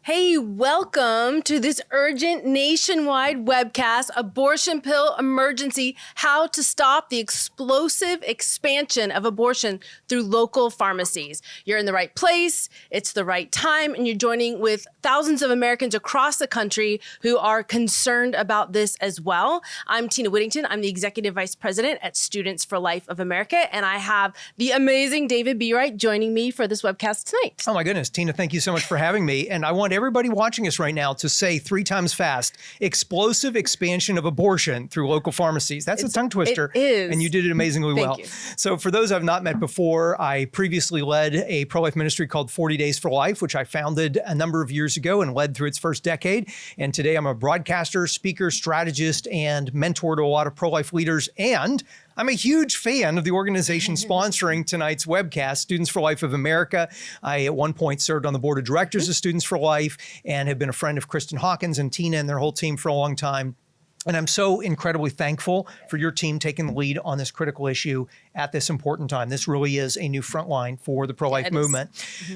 Hey, welcome to this urgent nationwide webcast, Abortion Pill Emergency, How to Stop the Explosive Expansion of Abortion Through Local Pharmacies. You're in the right place, it's the right time, and you're joining with thousands of Americans across the country who are concerned about this as well. I'm Tina Whittington. I'm the Executive Vice President at Students for Life of America, and I have the amazing David Bereit joining me for this webcast tonight. Oh my goodness, Tina, thank you so much for having me. And I want everybody watching us right now to say 3 times fast, explosive expansion of abortion through local pharmacies. That's a tongue twister. It is. And you did it amazingly well. Thank you. So for those I've not met before, I previously led a pro-life ministry called 40 Days for Life, which I founded a number of years ago and led through its first decade. And today I'm a broadcaster, speaker, strategist, and mentor to a lot of pro-life leaders. And I'm a huge fan of the organization sponsoring tonight's webcast, Students for Life of America. I, at one point, served on the board of directors of Students for Life and have been a friend of Kristan Hawkins and Tina and their whole team for a long time. And I'm so incredibly thankful for your team taking the lead on this critical issue at this important time. This really is a new frontline for the pro-life movement.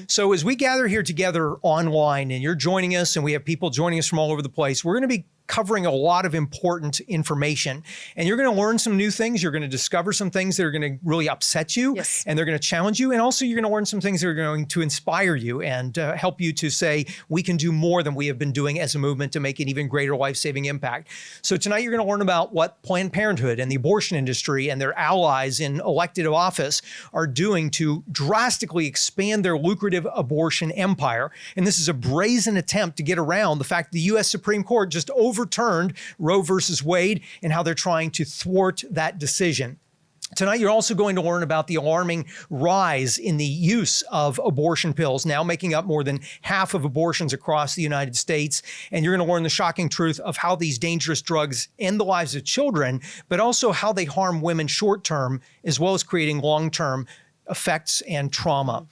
So as we gather here together online and you're joining us and we have people joining us from all over the place, we're going to be covering a lot of important information. And you're going to learn some new things. You're going to discover some things that are going to really upset you. Yes. And they're going to challenge you. And also you're going to learn some things that are going to inspire you and help you to say, we can do more than we have been doing as a movement to make an even greater life-saving impact. So tonight you're going to learn about what Planned Parenthood and the abortion industry and their allies in elected office are doing to drastically expand their lucrative abortion empire. And this is a brazen attempt to get around the fact the U.S. Supreme Court just overturned Roe versus Wade and how they're trying to thwart that decision. Tonight, you're also going to learn about the alarming rise in the use of abortion pills, now making up more than half of abortions across the United States. And you're going to learn the shocking truth of how these dangerous drugs end the lives of children, but also how they harm women short-term, as well as creating long-term effects and trauma.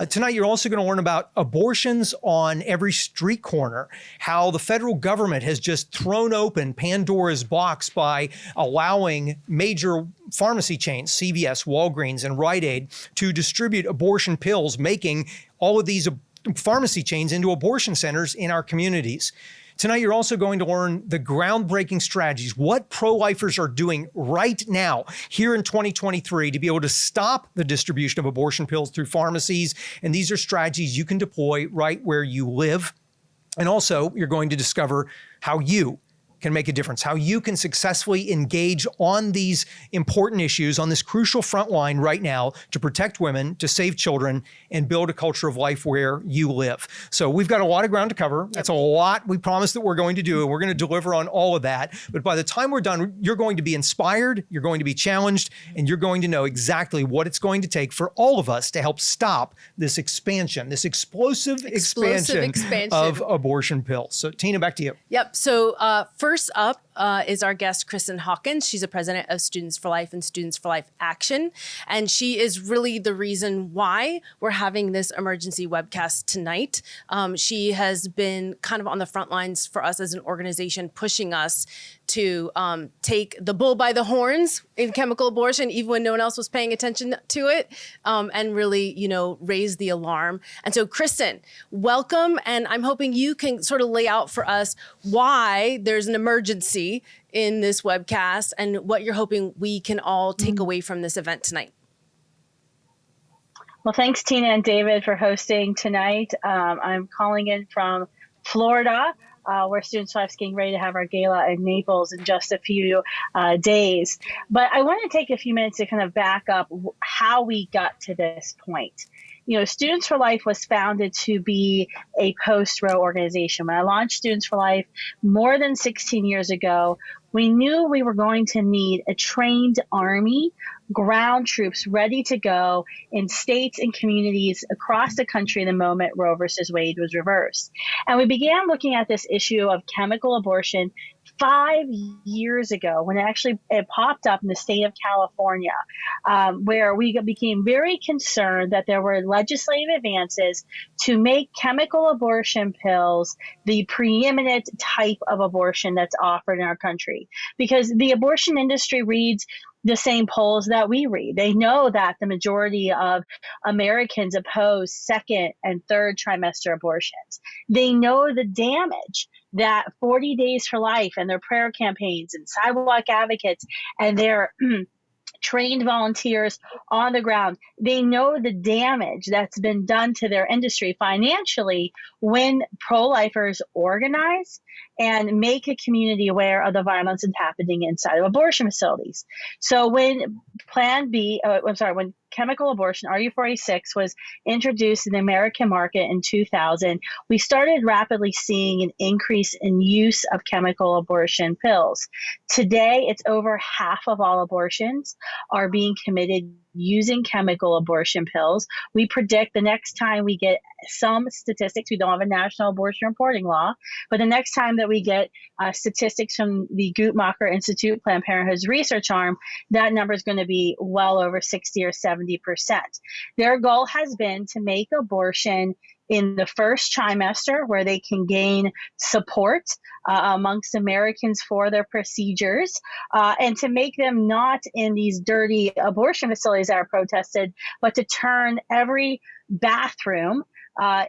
Tonight, you're also going to learn about abortions on every street corner, how the federal government has just thrown open Pandora's box by allowing major pharmacy chains, CVS, Walgreens, and Rite Aid, to distribute abortion pills, making all of these pharmacy chains into abortion centers in our communities. Tonight, you're also going to learn the groundbreaking strategies, what pro-lifers are doing right now here in 2023 to be able to stop the distribution of abortion pills through pharmacies. And these are strategies you can deploy right where you live. And also, you're going to discover how you can make a difference, how you can successfully engage on these important issues on this crucial front line right now to protect women, to save children, and build a culture of life where you live. So we've got a lot of ground to cover. That's a lot we promised that we're going to do, and we're going to deliver on all of that. But by the time we're done, you're going to be inspired, you're going to be challenged, and you're going to know exactly what it's going to take for all of us to help stop this expansion, this explosive expansion of abortion pills. So Tina, back to you. Yep. So first up is our guest, Kristan Hawkins. She's the president of Students for Life and Students for Life Action. And she is really the reason why we're having this emergency webcast tonight. She has been kind of on the front lines for us as an organization, pushing us to take the bull by the horns in chemical abortion, even when no one else was paying attention to it, and really, raise the alarm. And so, Kristan, welcome. And I'm hoping you can sort of lay out for us why there's an emergency in this webcast and what you're hoping we can all take away from this event tonight. Well, thanks, Tina and David, for hosting tonight. I'm calling in from Florida, where Students for Life is getting ready to have our gala in Naples in just a few days. But I want to take a few minutes to kind of back up how we got to this point. Students for Life was founded to be a post-Roe organization. When I launched Students for Life more than 16 years ago, we knew we were going to need a trained army, ground troops ready to go in states and communities across the country the moment Roe versus Wade was reversed. And we began looking at this issue of chemical abortion 5 years ago when it popped up in the state of California, where we became very concerned that there were legislative advances to make chemical abortion pills the preeminent type of abortion that's offered in our country. Because the abortion industry reads the same polls that we read. They know that the majority of Americans oppose second and third trimester abortions. They know the damage that 40 Days for Life and their prayer campaigns and sidewalk advocates and their trained volunteers on the ground, they know the damage that's been done to their industry financially when pro-lifers organize and make a community aware of the violence that's happening inside of abortion facilities. So when when chemical abortion, RU486, was introduced in the American market in 2000, we started rapidly seeing an increase in use of chemical abortion pills. Today, it's over half of all abortions are being committed using chemical abortion pills. We predict the next time we get some statistics, we don't have a national abortion reporting law, but the next time that we get statistics from the Guttmacher Institute, Planned Parenthood's research arm, that number is going to be well over 60 or 70%. Their goal has been to make abortion in the first trimester, where they can gain support amongst Americans for their procedures, and to make them not in these dirty abortion facilities that are protested, but to turn every bathroom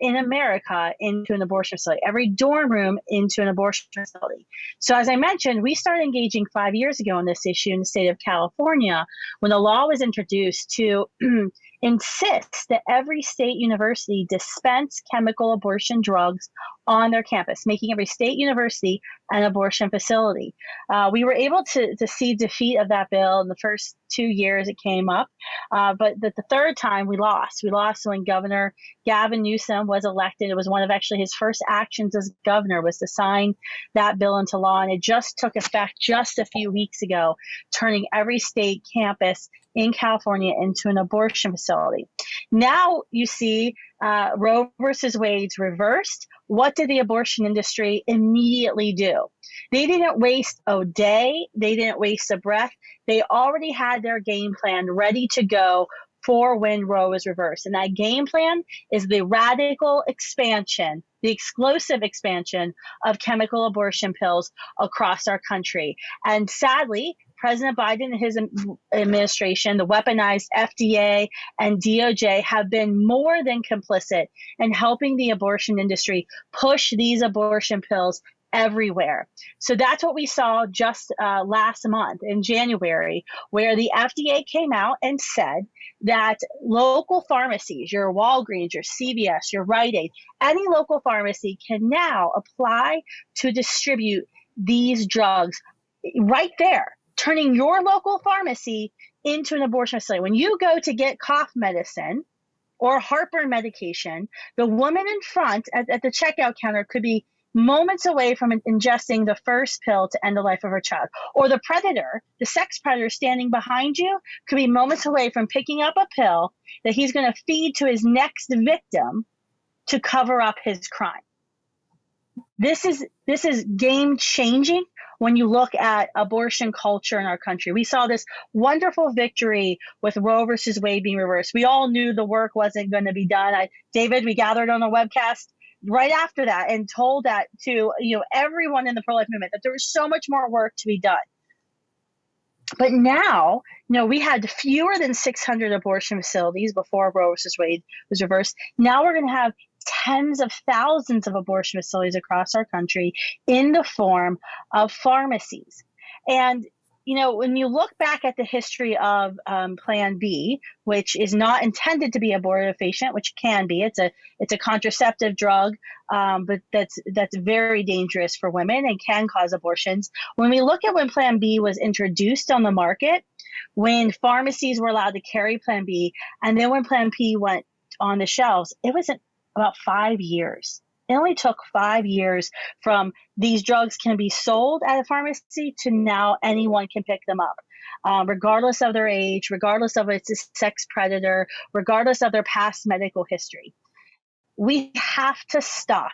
in America into an abortion facility, every dorm room into an abortion facility. So as I mentioned, we started engaging 5 years ago on this issue in the state of California when the law was introduced to insist that every state university dispense chemical abortion drugs on their campus, making every state university an abortion facility. We were able to see defeat of that bill in the first 2 years it came up, but the third time we lost. We lost when Governor Gavin Newsom was elected. It was one of actually his first actions as governor was to sign that bill into law, and it just took effect just a few weeks ago, turning every state campus in California into an abortion facility. Now you see Roe versus Wade's reversed. What did the abortion industry immediately do? They didn't waste a day. They didn't waste a breath. They already had their game plan ready to go for when Roe was reversed. And that game plan is the radical expansion, the explosive expansion of chemical abortion pills across our country. And sadly, President Biden and his administration, the weaponized FDA and DOJ, have been more than complicit in helping the abortion industry push these abortion pills everywhere. So that's what we saw just last month in January, where the FDA came out and said that local pharmacies, your Walgreens, your CVS, your Rite Aid, any local pharmacy can now apply to distribute these drugs right there, turning your local pharmacy into an abortion facility. When you go to get cough medicine or heartburn medication, the woman in front at the checkout counter could be moments away from ingesting the first pill to end the life of her child. Or the predator, the sex predator standing behind you, could be moments away from picking up a pill that he's going to feed to his next victim to cover up his crime. This is game changing when you look at abortion culture in our country. We saw this wonderful victory with Roe versus Wade being reversed. We all knew the work wasn't going to be done. David, we gathered on a webcast right after that and told that to everyone in the pro-life movement that there was so much more work to be done. But now, we had fewer than 600 abortion facilities before Roe versus Wade was reversed. Now we're going to have tens of thousands of abortion facilities across our country in the form of pharmacies. And when you look back at the history of Plan B, which is not intended to be abortifacient, which can be, it's a contraceptive drug, but that's very dangerous for women and can cause abortions. When we look at when Plan B was introduced on the market, when pharmacies were allowed to carry Plan B, and then when Plan B went on the shelves, it was about 5 years. It only took 5 years from these drugs can be sold at a pharmacy to now anyone can pick them up, regardless of their age, regardless of it's a sex predator, regardless of their past medical history. We have to stop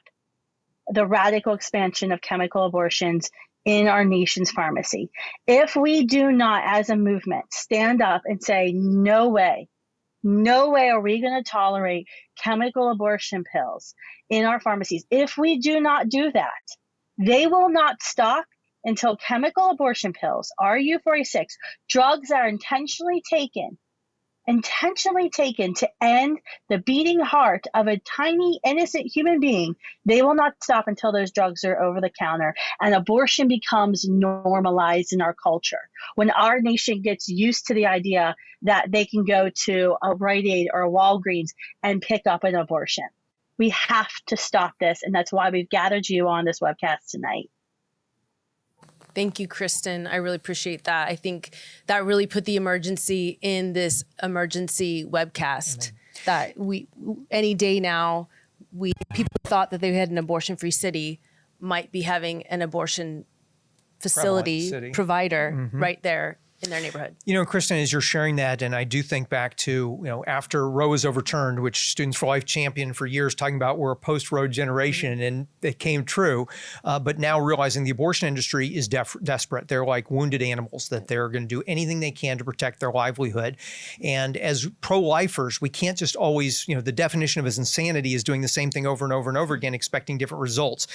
the radical expansion of chemical abortions in our nation's pharmacy. If we do not, as a movement, stand up and say, no way are we going to tolerate chemical abortion pills in our pharmacies. If we do not do that, they will not stop until chemical abortion pills, RU46, drugs that are intentionally taken to end the beating heart of a tiny, innocent human being, they will not stop until those drugs are over the counter and abortion becomes normalized in our culture. When our nation gets used to the idea that they can go to a Rite Aid or a Walgreens and pick up an abortion. We have to stop this, and that's why we've gathered you on this webcast tonight. Thank you, Kristan. I really appreciate that. I think that really put the emergency in this emergency webcast. Amen. That we, any day now, people thought that they had an abortion-free city might be having an abortion facility provider right there in their neighborhood. You know, Kristan, as you're sharing that, and I do think back to, after Roe was overturned, which Students for Life championed for years, talking about we're a post-Roe generation, and it came true. But now realizing the abortion industry is desperate. They're like wounded animals, that they're going to do anything they can to protect their livelihood. And as pro-lifers, we can't just always, the definition of insanity is doing the same thing over and over and over again, expecting different results.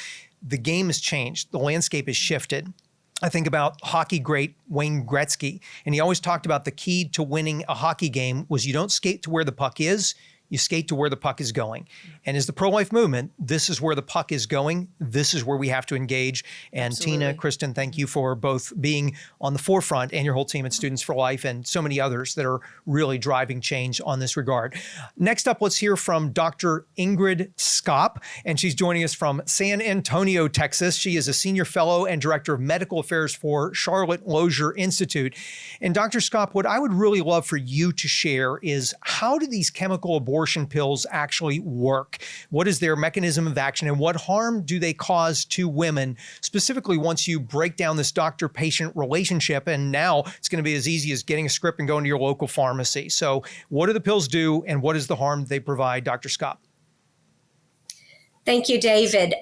The game has changed. The landscape has shifted. I think about hockey great Wayne Gretzky, and he always talked about the key to winning a hockey game was you don't skate to where the puck is, you skate to where the puck is going. And as the pro-life movement, this is where the puck is going. This is where we have to engage. And Absolutely. Tina, Kristan, thank you for both being on the forefront and your whole team at Students for Life and so many others that are really driving change on this regard. Next up, let's hear from Dr. Ingrid Skop, and she's joining us from San Antonio, Texas. She is a senior fellow and director of medical affairs for Charlotte Lozier Institute. And Dr. Skop, what I would really love for you to share is how do these chemical abortion pills actually work? What is their mechanism of action and what harm do they cause to women, specifically once you break down this doctor-patient relationship? And now it's going to be as easy as getting a script and going to your local pharmacy. So what do the pills do and what is the harm they provide, Dr. Skop? Thank you, David.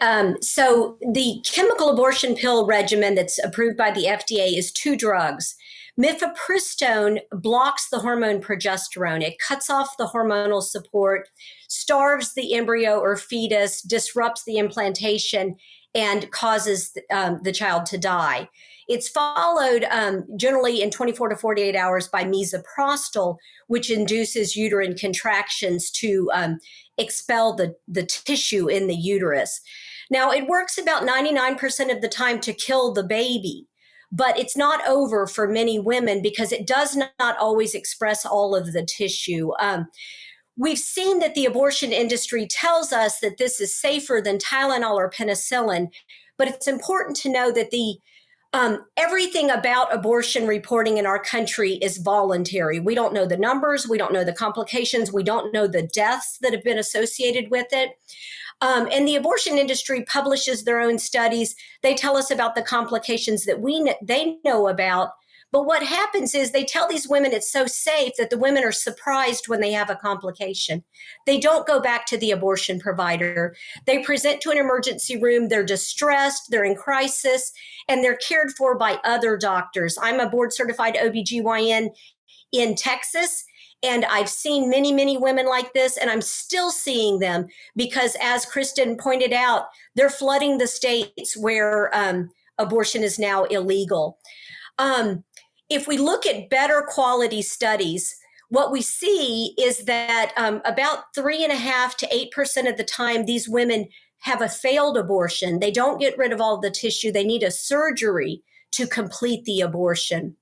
So the chemical abortion pill regimen that's approved by the FDA is 2 drugs. Mifepristone blocks the hormone progesterone. It cuts off the hormonal support, starves the embryo or fetus, disrupts the implantation, and causes the child to die. It's followed generally in 24 to 48 hours by misoprostol, which induces uterine contractions to expel the tissue in the uterus. Now, it works about 99% of the time to kill the baby. But it's not over for many women because it does not always express all of the tissue. We've seen that the abortion industry tells us that this is safer than Tylenol or penicillin, but it's important to know that everything about abortion reporting in our country is voluntary. We don't know the numbers. We don't know the complications. We don't know the deaths that have been associated with it. And the abortion industry publishes their own studies. They tell us about the complications that they know about. But what happens is they tell these women it's so safe that the women are surprised when they have a complication. They don't go back to the abortion provider. They present to an emergency room. They're distressed. They're in crisis, and they're cared for by other doctors. I'm a board-certified OBGYN in Texas. And I've seen many, many women like this, and I'm still seeing them because, as Kristan pointed out, they're flooding the states where abortion is now illegal. If we look at better quality studies, what we see is that about 3.5% to 8% of the time, these women have a failed abortion. They don't get rid of all the tissue. They need a surgery to complete the abortion.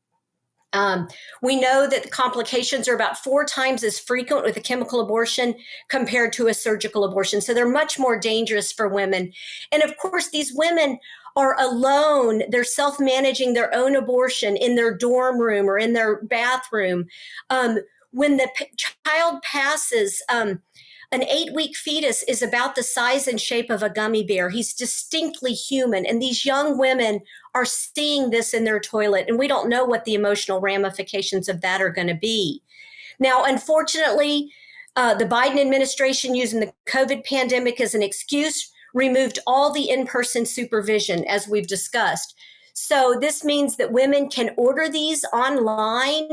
We know that the complications are about 4 times as frequent with a chemical abortion compared to a surgical abortion. So they're much more dangerous for women. And of course, these women are alone. They're self-managing their own abortion in their dorm room or in their bathroom. When the child passes, an 8-week fetus is about the size and shape of a gummy bear. He's distinctly human. And these young women are seeing this in their toilet, and we don't know what the emotional ramifications of that are going to be. Now, unfortunately, the Biden administration, using the COVID pandemic as an excuse, removed all the in-person supervision, as we've discussed. So this means that women can order these online.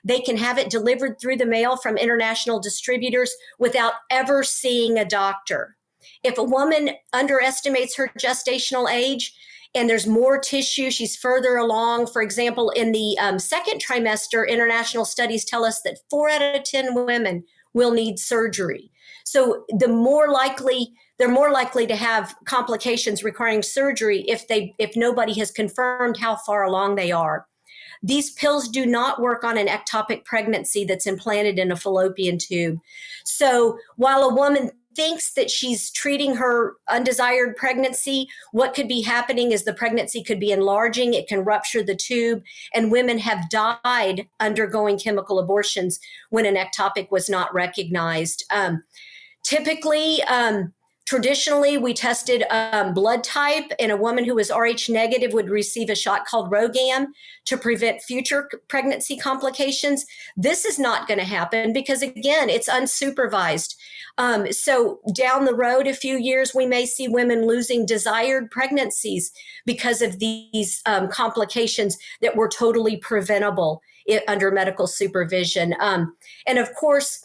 They can have it delivered through the mail from international distributors without ever seeing a doctor. If a woman underestimates her gestational age and there's more tissue, she's further along. For example, in the second trimester, international studies tell us that 4 out of 10 women will need surgery. So they're more likely to have complications requiring surgery if nobody has confirmed how far along they are. These pills do not work on an ectopic pregnancy that's implanted in a fallopian tube. So while a woman thinks that she's treating her undesired pregnancy, what could be happening is the pregnancy could be enlarging, it can rupture the tube, and women have died undergoing chemical abortions when an ectopic was not recognized. Typically, traditionally, we tested blood type, and a woman who was Rh negative would receive a shot called RhoGAM to prevent future pregnancy complications. This is not going to happen because, again, it's unsupervised. So down the road, a few years, we may see women losing desired pregnancies because of these complications that were totally preventable under medical supervision. And of course,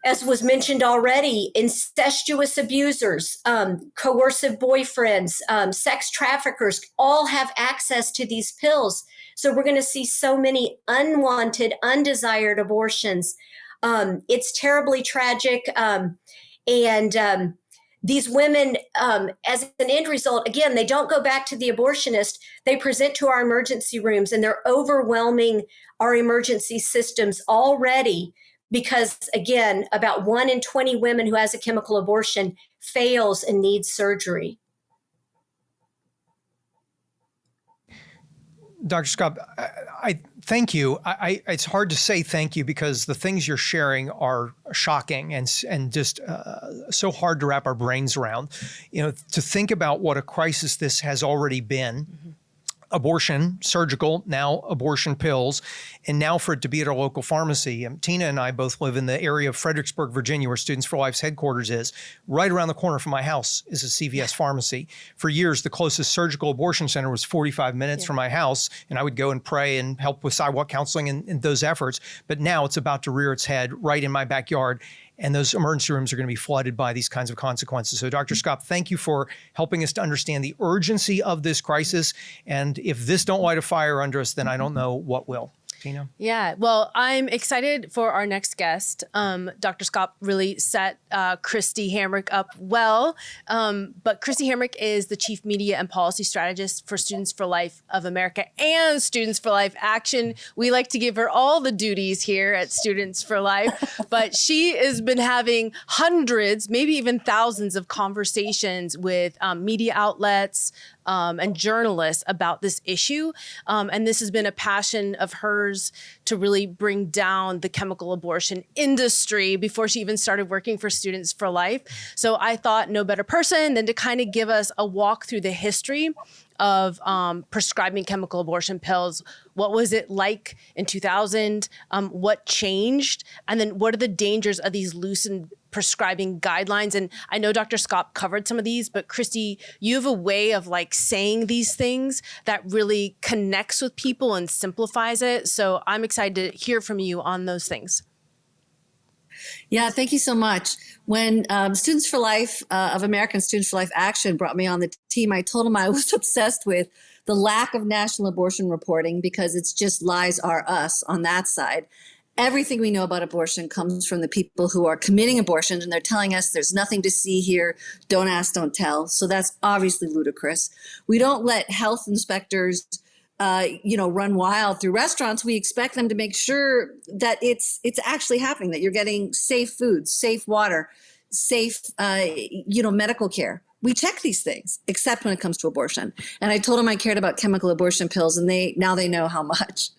as was mentioned already, incestuous abusers, coercive boyfriends, sex traffickers all have access to these pills. So we're going to see so many unwanted, undesired abortions. It's terribly tragic. And these women, as an end result, again, they don't go back to the abortionist. They present to our emergency rooms, and they're overwhelming our emergency systems already. Because, again, about 1 in 20 women who has a chemical abortion fails and needs surgery. Dr. Skop, I thank you. It's hard to say thank you because the things you're sharing are shocking and just so hard to wrap our brains around. You know, to think about what a crisis this has already been. Mm-hmm. Abortion, surgical, now abortion pills, and now for it to be at our local pharmacy. Tina and I both live in the area of Fredericksburg, Virginia, where Students for Life's headquarters is. Right around the corner from my house is a CVS pharmacy. For years, the closest surgical abortion center was 45 minutes from my house, and I would go and pray and help with sidewalk counseling and those efforts. But now it's about to rear its head right in my backyard. And those emergency rooms are going to be flooded by these kinds of consequences. So Dr. Skop, thank you for helping us to understand the urgency of this crisis. And if this don't light a fire under us, then I don't know what will. Tina? Yeah, well, I'm excited for our next guest. Dr. Skop really set Kristi Hamrick up well. But Kristi Hamrick is the Chief Media and Policy Strategist for Students for Life of America and Students for Life Action. We like to give her all the duties here at Students for Life. But she has been having hundreds, maybe even thousands of conversations with media outlets, and journalists about this issue. And this has been a passion of hers to really bring down the chemical abortion industry before she even started working for Students for Life. So I thought no better person than to kind of give us a walk through the history of prescribing chemical abortion pills. What was it like in 2000? What changed? And then what are the dangers of these loosened prescribing guidelines? And I know Dr. Skop covered some of these, but Kristi, you have a way of like saying these things that really connects with people and simplifies it. So I'm excited to hear from you on those things. Yeah, thank you so much. When Students for Life of America and Students for Life Action brought me on the team, I told them I was obsessed with the lack of national abortion reporting because it's just lies are us on that side. Everything we know about abortion comes from the people who are committing abortions, and they're telling us there's nothing to see here, don't ask, don't tell. So that's obviously ludicrous. We don't let health inspectors run wild through restaurants. We expect them to make sure that it's actually happening, that you're getting safe food, safe water, safe, medical care. We check these things, except when it comes to abortion. And I told them I cared about chemical abortion pills, and they know how much.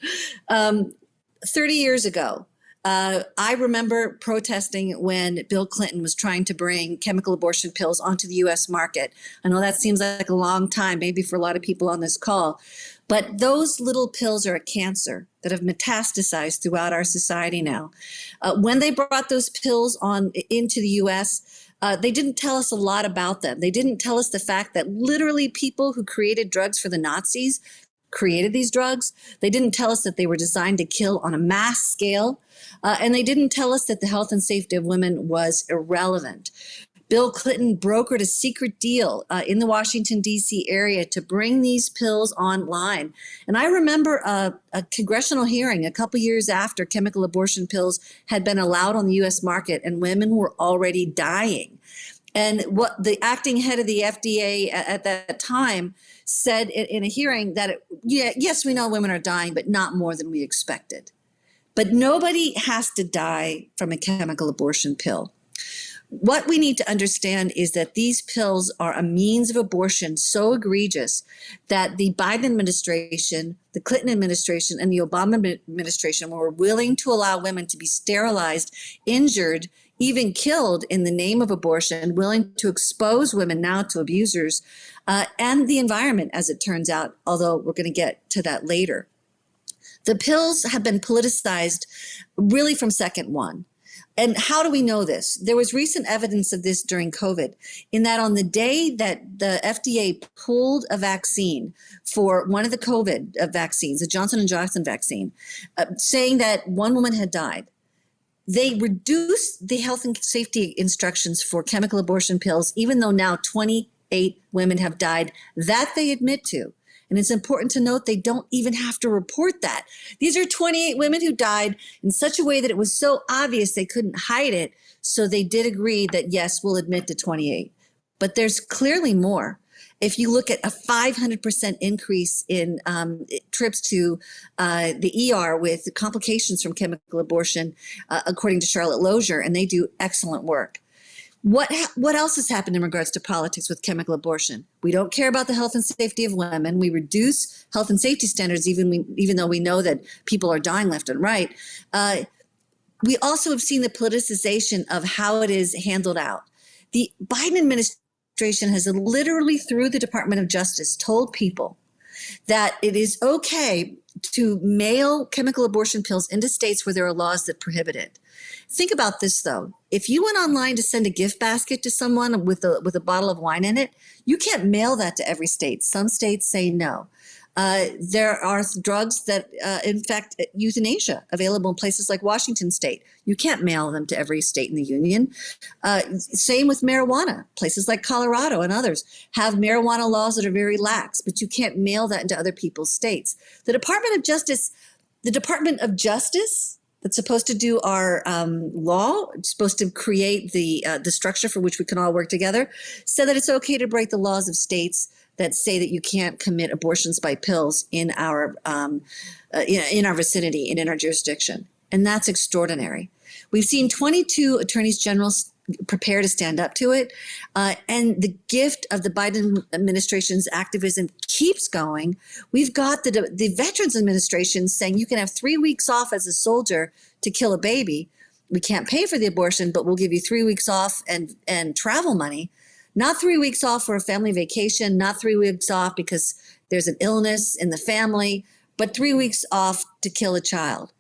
30 years ago, I remember protesting when Bill Clinton was trying to bring chemical abortion pills onto the U.S. market. I know that seems like a long time, maybe for a lot of people on this call, but those little pills are a cancer that have metastasized throughout our society now. When they brought those pills into the U.S., they didn't tell us a lot about them. They didn't tell us the fact that literally people who created drugs for the Nazis created these drugs. They didn't tell us that they were designed to kill on a mass scale. And they didn't tell us that the health and safety of women was irrelevant. Bill Clinton brokered a secret deal in the Washington, D.C. area to bring these pills online. And I remember a congressional hearing a couple years after chemical abortion pills had been allowed on the U.S. market, and women were already dying. And what the acting head of the FDA at that time said in a hearing that, yes, we know women are dying, but not more than we expected. But nobody has to die from a chemical abortion pill. What we need to understand is that these pills are a means of abortion so egregious that the Biden administration, the Clinton administration, and the Obama administration were willing to allow women to be sterilized, injured, even killed in the name of abortion, willing to expose women now to abusers and the environment, as it turns out, although we're going to get to that later. The pills have been politicized really from second one. And how do we know this? There was recent evidence of this during COVID, in that on the day that the FDA pulled a vaccine for one of the COVID vaccines, the Johnson & Johnson vaccine, saying that one woman had died, they reduced the health and safety instructions for chemical abortion pills, even though now 28 women have died, that they admit to. And it's important to note they don't even have to report that. These are 28 women who died in such a way that it was so obvious they couldn't hide it. So they did agree that, yes, we'll admit to 28. But there's clearly more. If you look at a 500% increase in trips to the ER with complications from chemical abortion, according to Charlotte Lozier, and they do excellent work. What else has happened in regards to politics with chemical abortion? We don't care about the health and safety of women. We reduce health and safety standards, even though we know that people are dying left and right. We also have seen the politicization of how it is handled out. The Biden administration has literally, through the Department of Justice, told people that it is okay to mail chemical abortion pills into states where there are laws that prohibit it. Think about this, though. If you went online to send a gift basket to someone with a bottle of wine in it, you can't mail that to every state. Some states say no. There are drugs that, in fact, euthanasia, available in places like Washington state. You can't mail them to every state in the union. Same with marijuana. Places like Colorado and others have marijuana laws that are very lax, but you can't mail that into other people's states. The Department of Justice that's supposed to do our law, supposed to create the structure for which we can all work together, said that it's okay to break the laws of states that say that you can't commit abortions by pills in our vicinity and in our jurisdiction. And that's extraordinary. We've seen 22 attorneys general prepare to stand up to it. And the gift of the Biden administration's activism keeps going. We've got the Veterans Administration saying you can have 3 weeks off as a soldier to kill a baby. We can't pay for the abortion, but we'll give you 3 weeks off and travel money. Not 3 weeks off for a family vacation, not 3 weeks off because there's an illness in the family, but 3 weeks off to kill a child.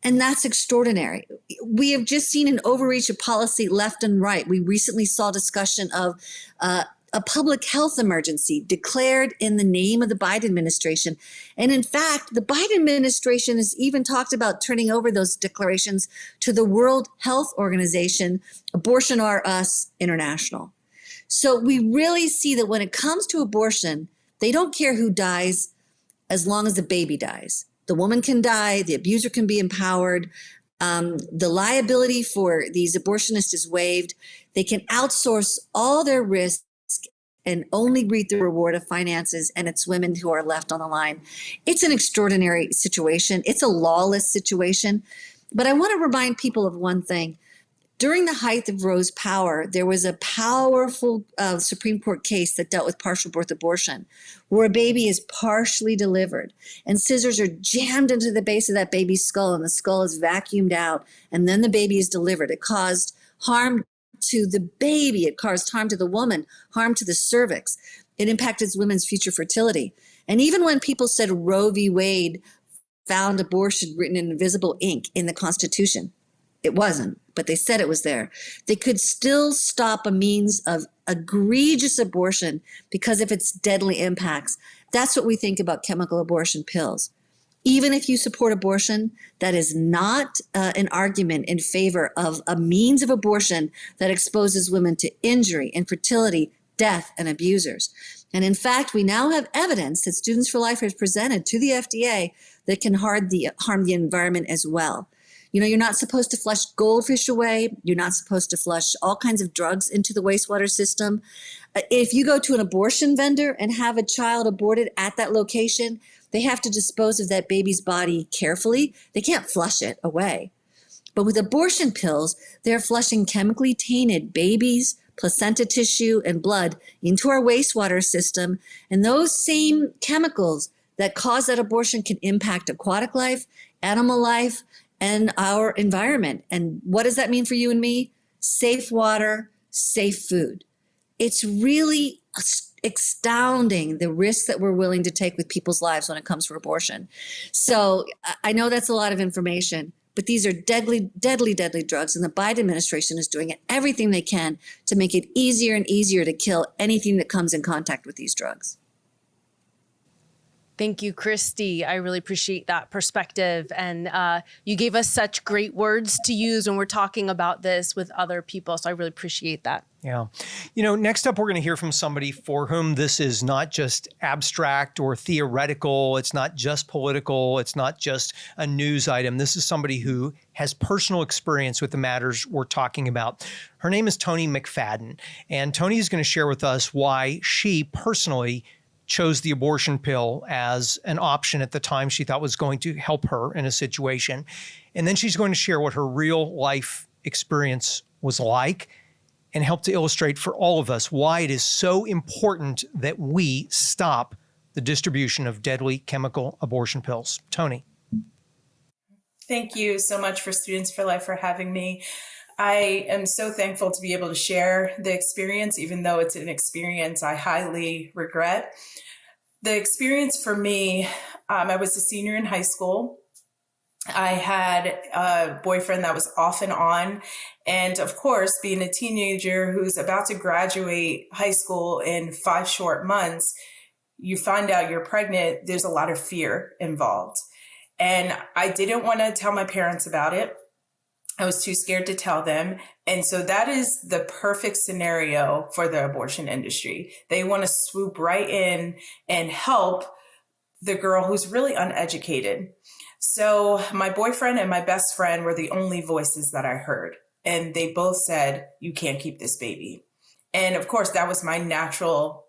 And that's extraordinary. We have just seen an overreach of policy left and right. We recently saw discussion of a public health emergency declared in the name of the Biden administration. And in fact, the Biden administration has even talked about turning over those declarations to the World Health Organization, Abortion R Us International. So we really see that when it comes to abortion, they don't care who dies as long as the baby dies. The woman can die, the abuser can be empowered, the liability for these abortionists is waived. They can outsource all their risk and only reap the reward of finances, and it's women who are left on the line. It's an extraordinary situation. It's a lawless situation. But I want to remind people of one thing. During the height of Roe's power, there was a powerful Supreme Court case that dealt with partial birth abortion, where a baby is partially delivered and scissors are jammed into the base of that baby's skull and the skull is vacuumed out, and then the baby is delivered. It caused harm to the baby. It caused harm to the woman, harm to the cervix. It impacted women's future fertility. And even when people said Roe v. Wade found abortion written in invisible ink in the Constitution, it wasn't, but they said it was there. They could still stop a means of egregious abortion because of its deadly impacts. That's what we think about chemical abortion pills. Even if you support abortion, that is not an argument in favor of a means of abortion that exposes women to injury, infertility, death, and abusers. And in fact, we now have evidence that Students for Life has presented to the FDA that can harm the environment as well. You know, you're not supposed to flush goldfish away. You're not supposed to flush all kinds of drugs into the wastewater system. If you go to an abortion vendor and have a child aborted at that location, they have to dispose of that baby's body carefully. They can't flush it away. But with abortion pills, they're flushing chemically tainted babies, placenta tissue, and blood into our wastewater system. And those same chemicals that cause that abortion can impact aquatic life, animal life, and our environment. And what does that mean for you and me? Safe water, safe food. It's really astounding the risks that we're willing to take with people's lives when it comes to abortion. So I know that's a lot of information, but these are deadly, deadly, deadly drugs. And the Biden administration is doing everything they can to make it easier and easier to kill anything that comes in contact with these drugs. Thank you, Kristi. I really appreciate that perspective. And you gave us such great words to use when we're talking about this with other people. So I really appreciate that. Yeah. You know, next up, we're going to hear from somebody for whom this is not just abstract or theoretical. It's not just political. It's not just a news item. This is somebody who has personal experience with the matters we're talking about. Her name is Toni McFadden. And Toni is going to share with us why she personally chose the abortion pill as an option at the time she thought was going to help her in a situation. And then she's going to share what her real life experience was like and help to illustrate for all of us why it is so important that we stop the distribution of deadly chemical abortion pills. Toni. Thank you so much for Students for Life for having me. I am so thankful to be able to share the experience, even though it's an experience I highly regret. The experience for me, I was a senior in high school. I had a boyfriend that was off and on. And of course, being a teenager who's about to graduate high school in 5 short months, you find out you're pregnant, there's a lot of fear involved. And I didn't want to tell my parents about it. I was too scared to tell them. And so that is the perfect scenario for the abortion industry. They want to swoop right in and help the girl who's really uneducated. So my boyfriend and my best friend were the only voices that I heard. And they both said, you can't keep this baby. And of course, that was my natural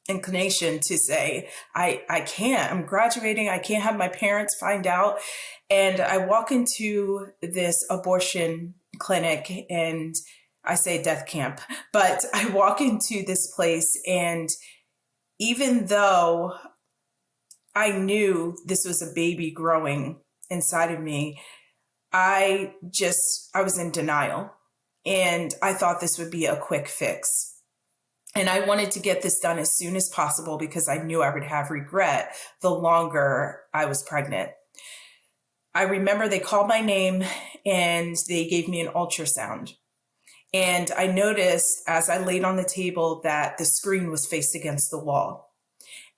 inclination to say, I can't, I'm graduating. I can't have my parents find out. And I walk into this abortion clinic and I say death camp, but I walk into this place and even though I knew this was a baby growing inside of me, I was in denial and I thought this would be a quick fix. And I wanted to get this done as soon as possible because I knew I would have regret the longer I was pregnant. I remember they called my name and they gave me an ultrasound. And I noticed as I laid on the table that the screen was faced against the wall.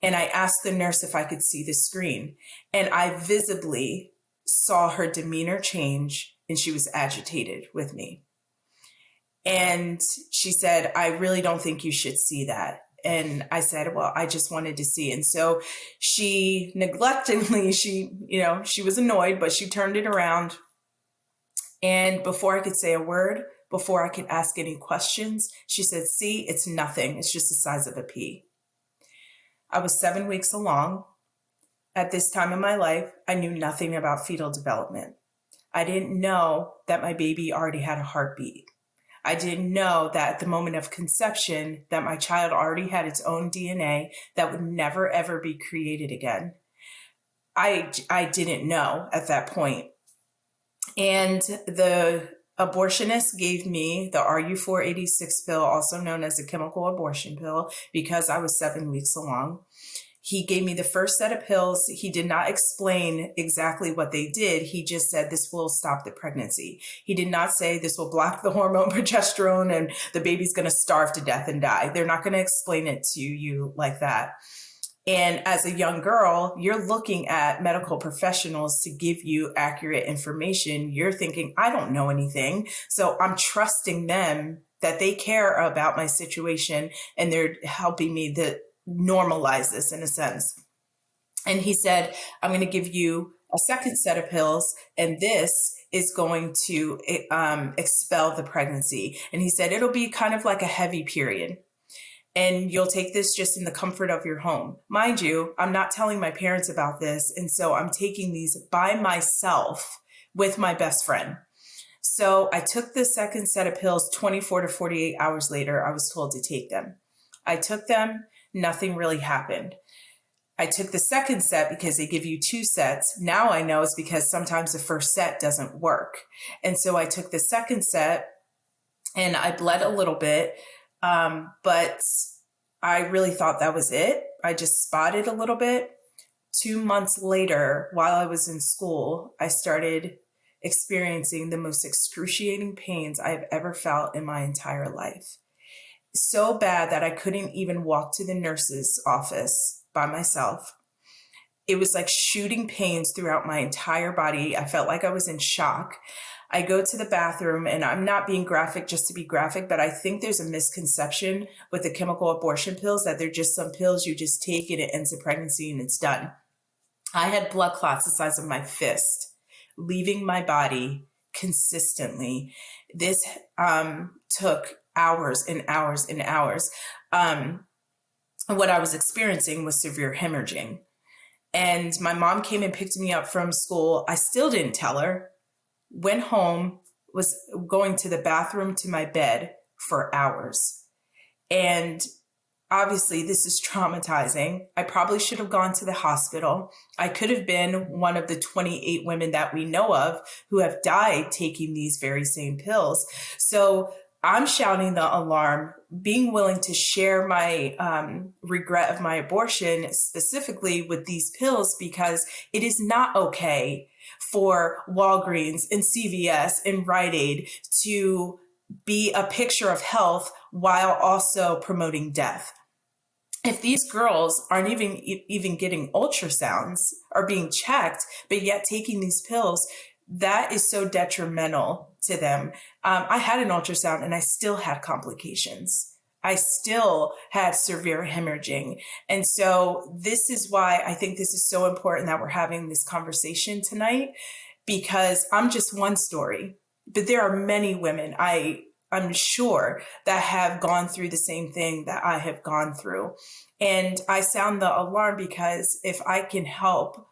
And I asked the nurse if I could see the screen. And I visibly saw her demeanor change and she was agitated with me. And she said, I really don't think you should see that. And I said, well, I just wanted to see. And so she neglectedly, she was annoyed, but she turned it around. And before I could say a word, before I could ask any questions, she said, see, it's nothing. It's just the size of a pea. I was 7 weeks along. At this time in my life, I knew nothing about fetal development. I didn't know that my baby already had a heartbeat. I didn't know that at the moment of conception that my child already had its own DNA that would never, ever be created again. I didn't know at that point. And the abortionist gave me the RU486 pill, also known as a chemical abortion pill, because I was 7 weeks along. He gave me the first set of pills. He did not explain exactly what they did. He just said, this will stop the pregnancy. He did not say this will block the hormone progesterone and the baby's going to starve to death and die. They're not going to explain it to you like that. And as a young girl, you're looking at medical professionals to give you accurate information. You're thinking, I don't know anything. So I'm trusting them that they care about my situation and they're helping me to normalize this in a sense. And he said, I'm going to give you a second set of pills, and this is going to expel the pregnancy. And he said, it'll be kind of like a heavy period. And you'll take this just in the comfort of your home. Mind you, I'm not telling my parents about this. And so I'm taking these by myself with my best friend. So I took the second set of pills 24 to 48 hours later. I was told to take them. I took them. Nothing really happened. I took the second set because they give you 2 sets. Now I know it's because sometimes the first set doesn't work. And so I took the second set and I bled a little bit. But I really thought that was it. I just spotted a little bit. 2 months later, while I was in school, I started experiencing the most excruciating pains I've ever felt in my entire life. So bad that I couldn't even walk to the nurse's office by myself. It was like shooting pains throughout my entire body. I felt like I was in shock. I go to the bathroom, and I'm not being graphic just to be graphic, but I think there's a misconception with the chemical abortion pills that they're just some pills you just take and it ends the pregnancy and it's done. I had blood clots the size of my fist leaving my body consistently. This took hours and hours and hours. What I was experiencing was severe hemorrhaging. And my mom came and picked me up from school. I still didn't tell her. Went home, was going to the bathroom to my bed for hours. And obviously this is traumatizing. I probably should have gone to the hospital. I could have been one of the 28 women that we know of who have died taking these very same pills. So I'm shouting the alarm, being willing to share my regret of my abortion specifically with these pills, because it is not okay for Walgreens and CVS and Rite Aid to be a picture of health while also promoting death. If these girls aren't even getting ultrasounds or being checked, but yet taking these pills, that is so detrimental to them. I had an ultrasound and I still had complications. I still had severe hemorrhaging. And so this is why I think this is so important that we're having this conversation tonight, because I'm just one story, but there are many women I'm sure that have gone through the same thing that I have gone through. And I sound the alarm because if I can help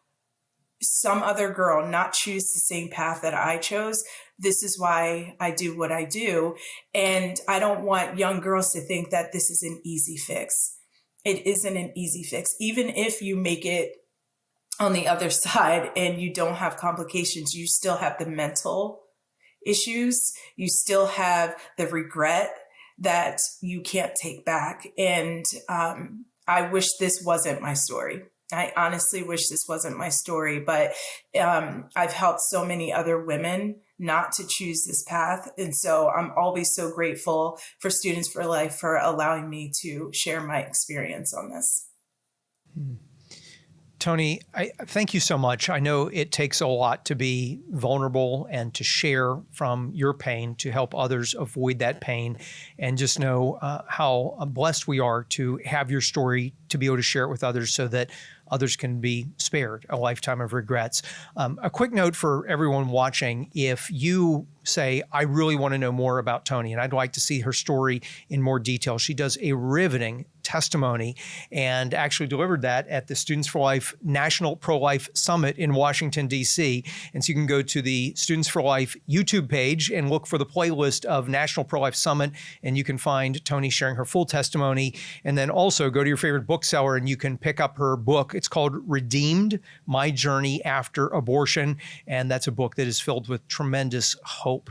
some other girl not choose the same path that I chose, this is why I do what I do. And I don't want young girls to think that this is an easy fix. It isn't an easy fix. Even if you make it on the other side and you don't have complications, you still have the mental issues. You still have the regret that you can't take back. And I wish this wasn't my story. I honestly wish this wasn't my story, but I've helped so many other women not to choose this path. And so I'm always so grateful for Students for Life for allowing me to share my experience on this. Toni, I thank you so much. I know it takes a lot to be vulnerable and to share from your pain to help others avoid that pain, and just know how blessed we are to have your story, to be able to share it with others so that others can be spared a lifetime of regrets. A quick note for everyone watching: if you say, I really want to know more about Toni and I'd like to see her story in more detail, she does a riveting testimony and actually delivered that at the Students for Life National Pro-Life Summit in Washington, D.C. And so you can go to the Students for Life YouTube page and look for the playlist of National Pro-Life Summit, and you can find Toni sharing her full testimony. And then also go to your favorite bookseller and you can pick up her book. It's called Redeemed: My Journey After Abortion. And that's a book that is filled with tremendous hope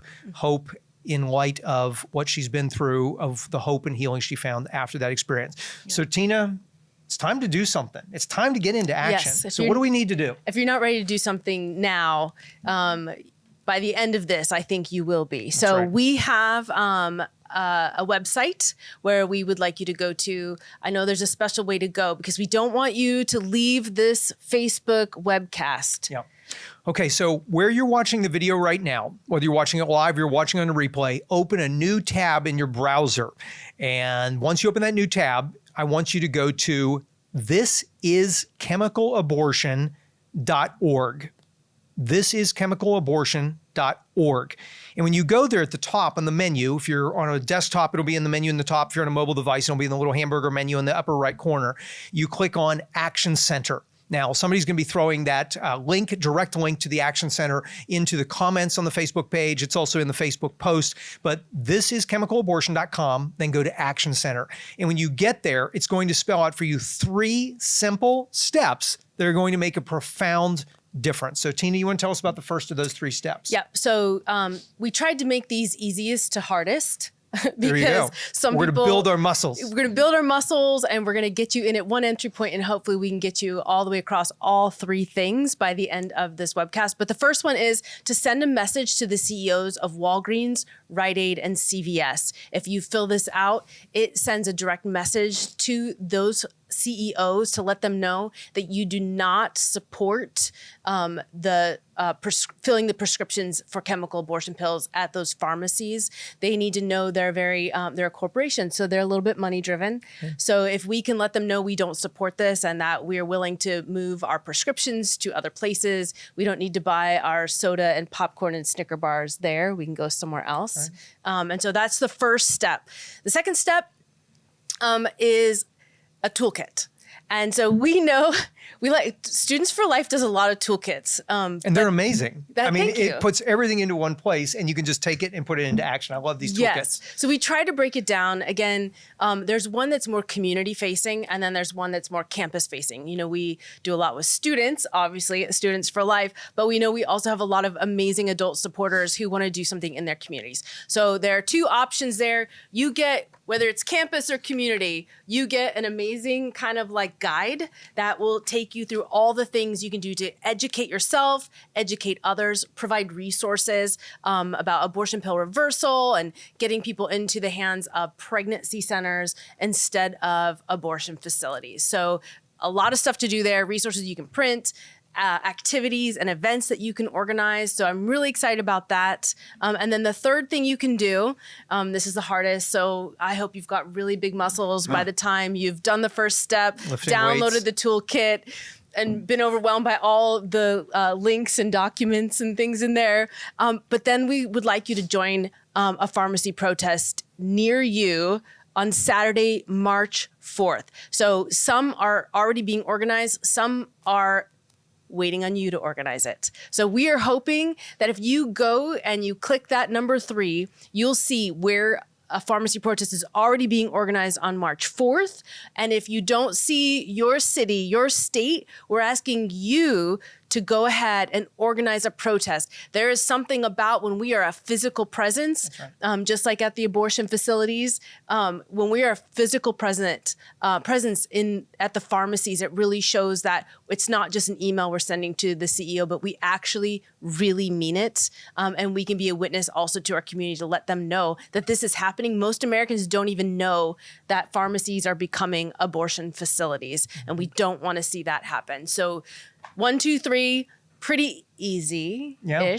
in light of what she's been through, of the hope and healing she found after that experience. Yeah. So Tina, it's time to do something. It's time to get into action. Yes, so what do we need to do? If you're not ready to do something now, by the end of this, I think you will be. That's so right. We have a website where we would like you to go to. I know there's a special way to go because we don't want you to leave this Facebook webcast. Yeah. Okay, so where you're watching the video right now, whether you're watching it live or you're watching on a replay, open a new tab in your browser. And once you open that new tab, I want you to go to thisischemicalabortion.org. Thisischemicalabortion.org. And when you go there at the top on the menu, if you're on a desktop, it'll be in the menu in the top. If you're on a mobile device, it'll be in the little hamburger menu in the upper right corner. You click on Action Center. Now, somebody's going to be throwing that direct link to the Action Center into the comments on the Facebook page. It's also in the Facebook post, but thisischemicalabortion.com, then go to Action Center. And when you get there, it's going to spell out for you 3 simple steps that are going to make a profound difference. So Tina, you want to tell us about the first of those 3 steps? Yeah. So we tried to make these easiest to hardest. There you go. We're going to build our muscles. We're going to build our muscles, and we're going to get you in at one entry point, and hopefully we can get you all the way across all 3 things by the end of this webcast. But the first one is to send a message to the CEOs of Walgreens, Rite Aid, and CVS. If you fill this out, it sends a direct message to those CEOs to let them know that you do not support filling the prescriptions for chemical abortion pills at those pharmacies. They need to know they're a corporation, so they're a little bit money driven. Okay. So if we can let them know we don't support this and that we're willing to move our prescriptions to other places, we don't need to buy our soda and popcorn and Snicker bars there. We can go somewhere else. Right. And so that's the first step. The second step is a toolkit. And so we know Students for Life does a lot of toolkits. And they're amazing. It puts everything into one place and you can just take it and put it into action. I love these toolkits. Yes. So we try to break it down. Again, there's one that's more community facing and then there's one that's more campus facing. You know, we do a lot with students, obviously, Students for Life, but we know we also have a lot of amazing adult supporters who want to do something in their communities. So there are 2 options there. You get, whether it's campus or community, you get an amazing kind of like guide that will take you through all the things you can do to educate yourself, educate others, provide resources about abortion pill reversal and getting people into the hands of pregnancy centers instead of abortion facilities. So a lot of stuff to do there, resources you can print, activities and events that you can organize. So I'm really excited about that. And then the third thing you can do, this is the hardest. So I hope you've got really big muscles by the time you've done the first step, downloaded the toolkit, and been overwhelmed by all the links and documents and things in there. But then we would like you to join a pharmacy protest near you on Saturday, March 4th. So some are already being organized. Some are waiting on you to organize it. So we are hoping that if you go and you click that number 3, you'll see where a pharmacy protest is already being organized on March 4th. And if you don't see your city, your state, we're asking you to go ahead and organize a protest. There is something about when we are a physical presence, just like at the abortion facilities, when we are a physical presence at the pharmacies, it really shows that it's not just an email we're sending to the CEO, but we actually really mean it. And we can be a witness also to our community to let them know that this is happening. Most Americans don't even know that pharmacies are becoming abortion facilities, and we don't want to see that happen. So 1, 2, 3, pretty easy-ish. Yeah.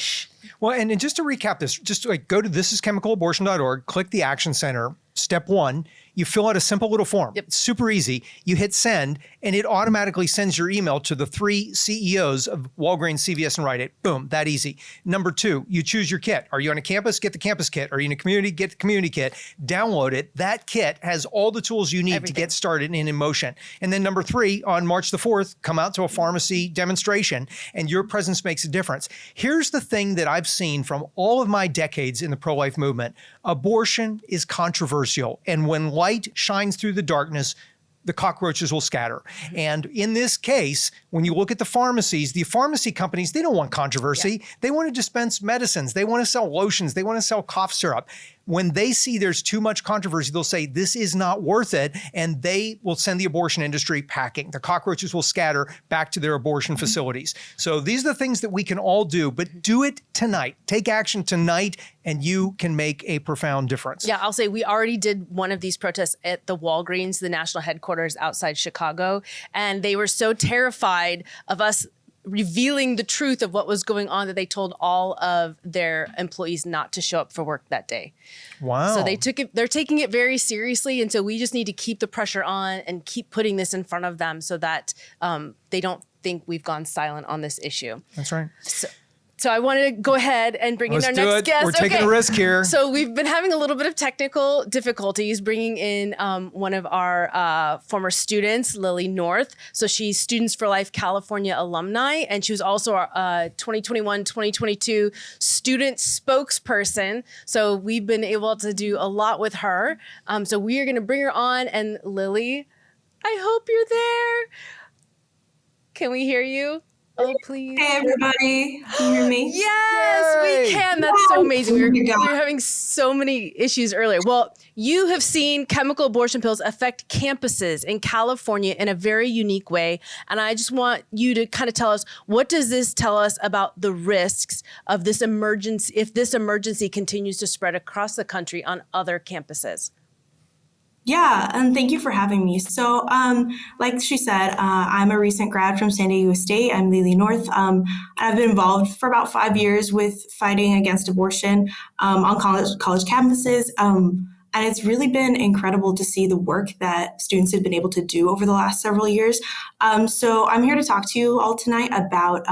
Well, and just to recap this, just like go to thisischemicalabortion.org, click the Action Center. Step 1, you fill out a simple little form. Yep. It's super easy. You hit send, and it automatically sends your email to the 3 CEOs of Walgreens, CVS, and Rite Aid. Boom, that easy. Number 2, you choose your kit. Are you on a campus? Get the campus kit. Are you in a community? Get the community kit. Download it. That kit has all the tools you need to get started and in motion. And then number 3, on March the 4th, come out to a pharmacy demonstration, and your presence makes a difference. Here's the thing that I've seen from all of my decades in the pro-life movement. Abortion is controversial. And when light shines through the darkness, the cockroaches will scatter. And in this case, when you look at the pharmacy companies, they don't want controversy. Yeah. They want to dispense medicines. They want to sell lotions. They want to sell cough syrup. when they see there's too much controversy, they'll say, this is not worth it. And they will send the abortion industry packing. The cockroaches will scatter back to their abortion facilities. So these are the things that we can all do, but do it tonight. Take action tonight, and you can make a profound difference. Yeah, I'll say we already did one of these protests at the Walgreens, the national headquarters outside Chicago. And they were so terrified of us revealing the truth of what was going on that they told all of their employees not to show up for work that day. Wow. So they're taking it very seriously. And so we just need to keep the pressure on and keep putting this in front of them so that they don't think we've gone silent on this issue. That's right. So I wanted to go ahead and bring in our next guest. We're taking a risk here. So we've been having a little bit of technical difficulties bringing in one of our former students, Lili North. So she's Students for Life California alumni, and she was also our 2021-2022 student spokesperson. So we've been able to do a lot with her. So we are going to bring her on. And Lili, I hope you're there. Can we hear you? Oh, please. Hey, everybody. Can you hear me? Yes, Yay! we can. That's so amazing. We Oh my were having so many issues earlier. Well, you have seen chemical abortion pills affect campuses in California in a very unique way. And I just want you to kind of tell us, what does this tell us about the risks of this emergency, if this emergency continues to spread across the country on other campuses? Yeah, and thank you for having me. So, like she said, I'm a recent grad from San Diego State. I'm Lili North. I've been involved for about 5 years with fighting against abortion on college campuses. And it's really been incredible to see the work that students have been able to do over the last several years. So I'm here to talk to you all tonight about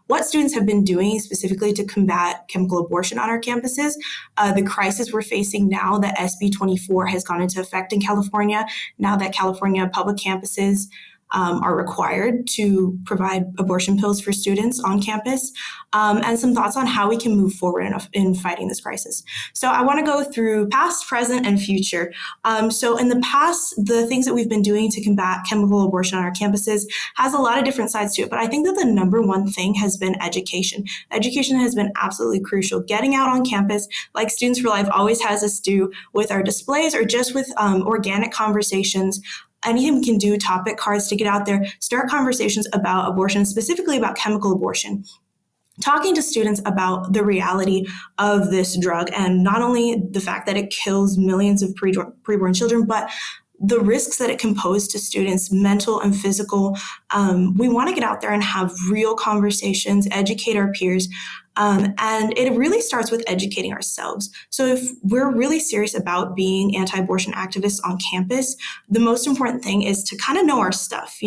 what students have been doing specifically to combat chemical abortion on our campuses, the crisis we're facing now that SB 24 has gone into effect in California, now that California public campuses are required to provide abortion pills for students on campus, and some thoughts on how we can move forward in fighting this crisis. So I want to go through past, present, and future. So in the past, the things that we've been doing to combat chemical abortion on our campuses has a lot of different sides to it, but I think that the number one thing has been education. Education has been absolutely crucial. Getting out on campus, like Students for Life always has us do with our displays or just with organic conversations. Anything we can do, topic cards to get out there, start conversations about abortion, specifically about chemical abortion. Talking to students about the reality of this drug and not only the fact that it kills millions of preborn children, but the risks that it can pose to students, mental and physical. We want to get out there and have real conversations, educate our peers. And it really starts with educating ourselves. So if we're really serious about being anti-abortion activists on campus, the most important thing is to kind of know our stuff,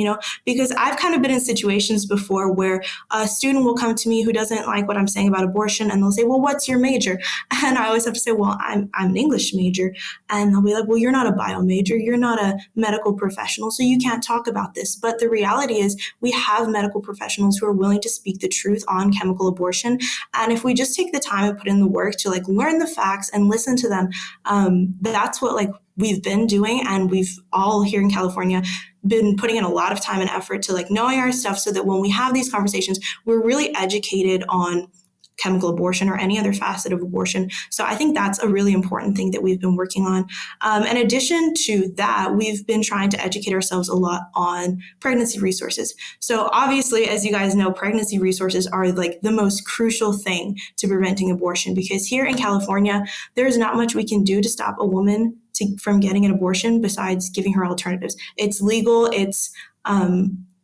because I've kind of been in situations before where a student will come to me who doesn't like what I'm saying about abortion, and they'll say, well, what's your major? And I always have to say, well, I'm an English major. And they'll be like, well, you're not a bio major. You're not a medical professional, so you can't talk about this. But the reality is we have medical professionals who are willing to speak the truth on chemical abortion. And if we just take the time and put in the work to learn the facts and listen to them, that's what we've been doing. And we've all here in California been putting in a lot of time and effort to knowing our stuff so that when we have these conversations, we're really educated on chemical abortion or any other facet of abortion. So I think that's a really important thing that we've been working on. In addition to that, we've been trying to educate ourselves a lot on pregnancy resources. So obviously, as you guys know, pregnancy resources are the most crucial thing to preventing abortion, because here in California, there's not much we can do to stop a woman from getting an abortion besides giving her alternatives. It's legal, it's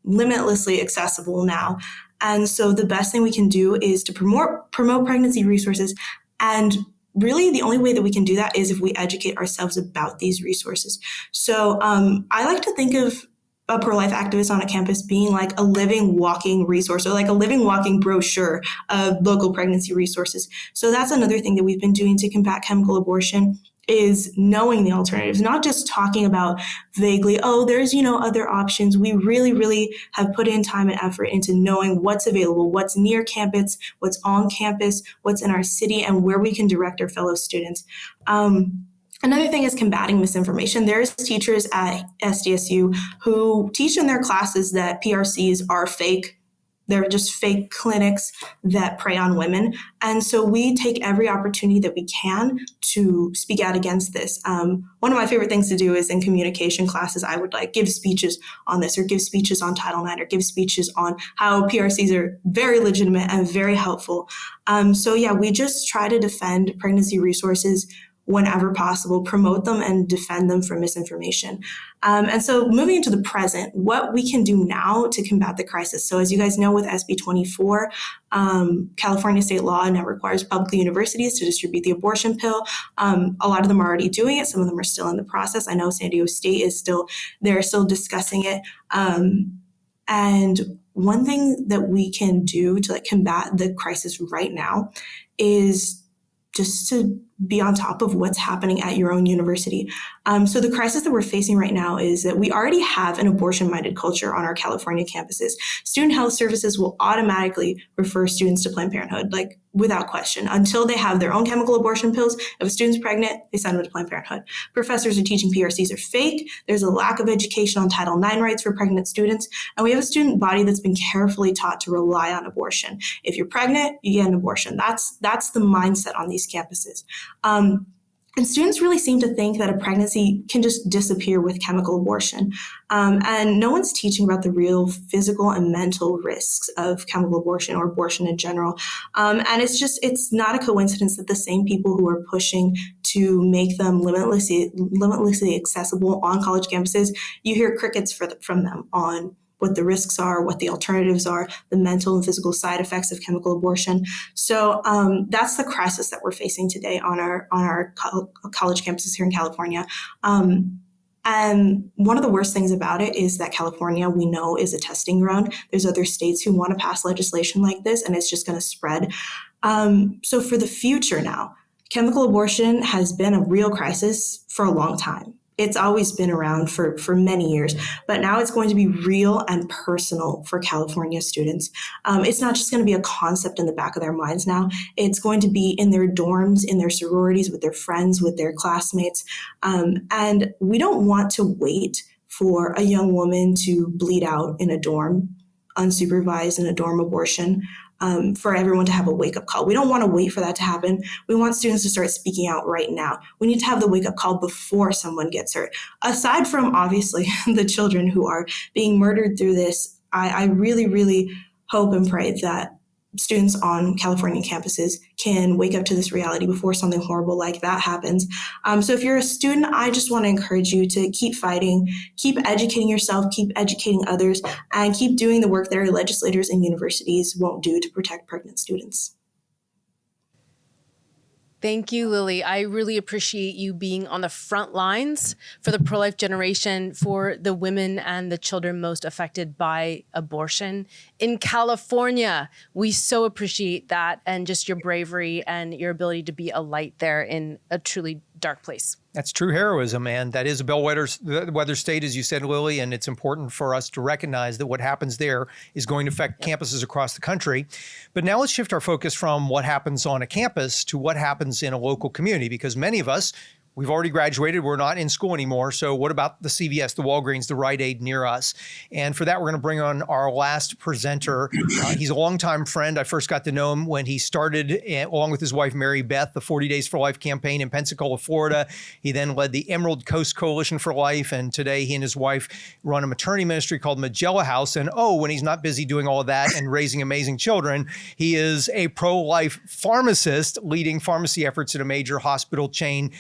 limitlessly accessible now. And so the best thing we can do is to promote pregnancy resources. And really the only way that we can do that is if we educate ourselves about these resources. So I like to think of a pro-life activist on a campus being like a living, walking resource, or like a living, walking brochure of local pregnancy resources. So that's another thing that we've been doing to combat chemical abortion, is knowing the alternatives, not just talking about vaguely, oh, there's, other options. We really, really have put in time and effort into knowing what's available, what's near campus, what's on campus, what's in our city, and where we can direct our fellow students. Another thing is combating misinformation. There's teachers at SDSU who teach in their classes that PRCs are fake. they're just fake clinics that prey on women. And so we take every opportunity that we can to speak out against this. One of my favorite things to do is in communication classes, I would give speeches on this, or give speeches on Title IX, or give speeches on how PRCs are very legitimate and very helpful. So yeah, we just try to defend pregnancy resources whenever possible, promote them and defend them from misinformation. And so moving into the present, what we can do now to combat the crisis. So as you guys know, with SB 24, California state law now requires public universities to distribute the abortion pill. A lot of them are already doing it. Some of them are still in the process. I know San Diego State they're still discussing it. And one thing that we can do to combat the crisis right now is just to be on top of what's happening at your own university. So the crisis that we're facing right now is that we already have an abortion-minded culture on our California campuses. Student health services will automatically refer students to Planned Parenthood, without question, until they have their own chemical abortion pills. If a student's pregnant, they send them to Planned Parenthood. Professors are teaching PRCs are fake. There's a lack of education on Title IX rights for pregnant students. And we have a student body that's been carefully taught to rely on abortion. If you're pregnant, you get an abortion. That's the mindset on these campuses. And students really seem to think that a pregnancy can just disappear with chemical abortion. And no one's teaching about the real physical and mental risks of chemical abortion or abortion in general. And it's not a coincidence that the same people who are pushing to make them limitlessly accessible on college campuses, you hear crickets from them on what the risks are, what the alternatives are, the mental and physical side effects of chemical abortion. So that's the crisis that we're facing today on our college campuses here in California. And one of the worst things about it is that California, we know, is a testing ground. There's other states who want to pass legislation like this, and it's just going to spread. So for the future now, chemical abortion has been a real crisis for a long time. It's always been around for many years, but now it's going to be real and personal for California students. It's not just going to be a concept in the back of their minds now. It's going to be in their dorms, in their sororities, with their friends, with their classmates. And we don't want to wait for a young woman to bleed out in a dorm, unsupervised in a dorm abortion. For everyone to have a wake-up call. We don't want to wait for that to happen. We want students to start speaking out right now. We need to have the wake-up call before someone gets hurt. Aside from, obviously, the children who are being murdered through this, I really, really hope and pray that students on California campuses can wake up to this reality before something horrible like that happens. So if you're a student, I just want to encourage you to keep fighting, keep educating yourself, keep educating others, and keep doing the work that our legislators and universities won't do to protect pregnant students. Thank you, Lili. I really appreciate you being on the front lines for the pro-life generation, for the women and the children most affected by abortion in California. We so appreciate that, and just your bravery and your ability to be a light there in a truly dark place. That's true heroism, and that is a bellwether state, as you said, Lili, and it's important for us to recognize that what happens there is going to affect campuses across the country. But now let's shift our focus from what happens on a campus to what happens in a local community, because many of us, we've already graduated. We're not in school anymore. So what about the CVS, the Walgreens, the Rite Aid near us? And for that, we're going to bring on our last presenter. He's a longtime friend. I first got to know him when he started, along with his wife, Mary Beth, the 40 Days for Life campaign in Pensacola, Florida. He then led the Emerald Coast Coalition for Life. And today he and his wife run a maternity ministry called Magella House. And when he's not busy doing all of that and raising amazing children, he is a pro-life pharmacist leading pharmacy efforts at a major hospital chain.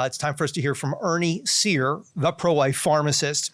It's time for us to hear from Ernie Cyr, the pro-life pharmacist.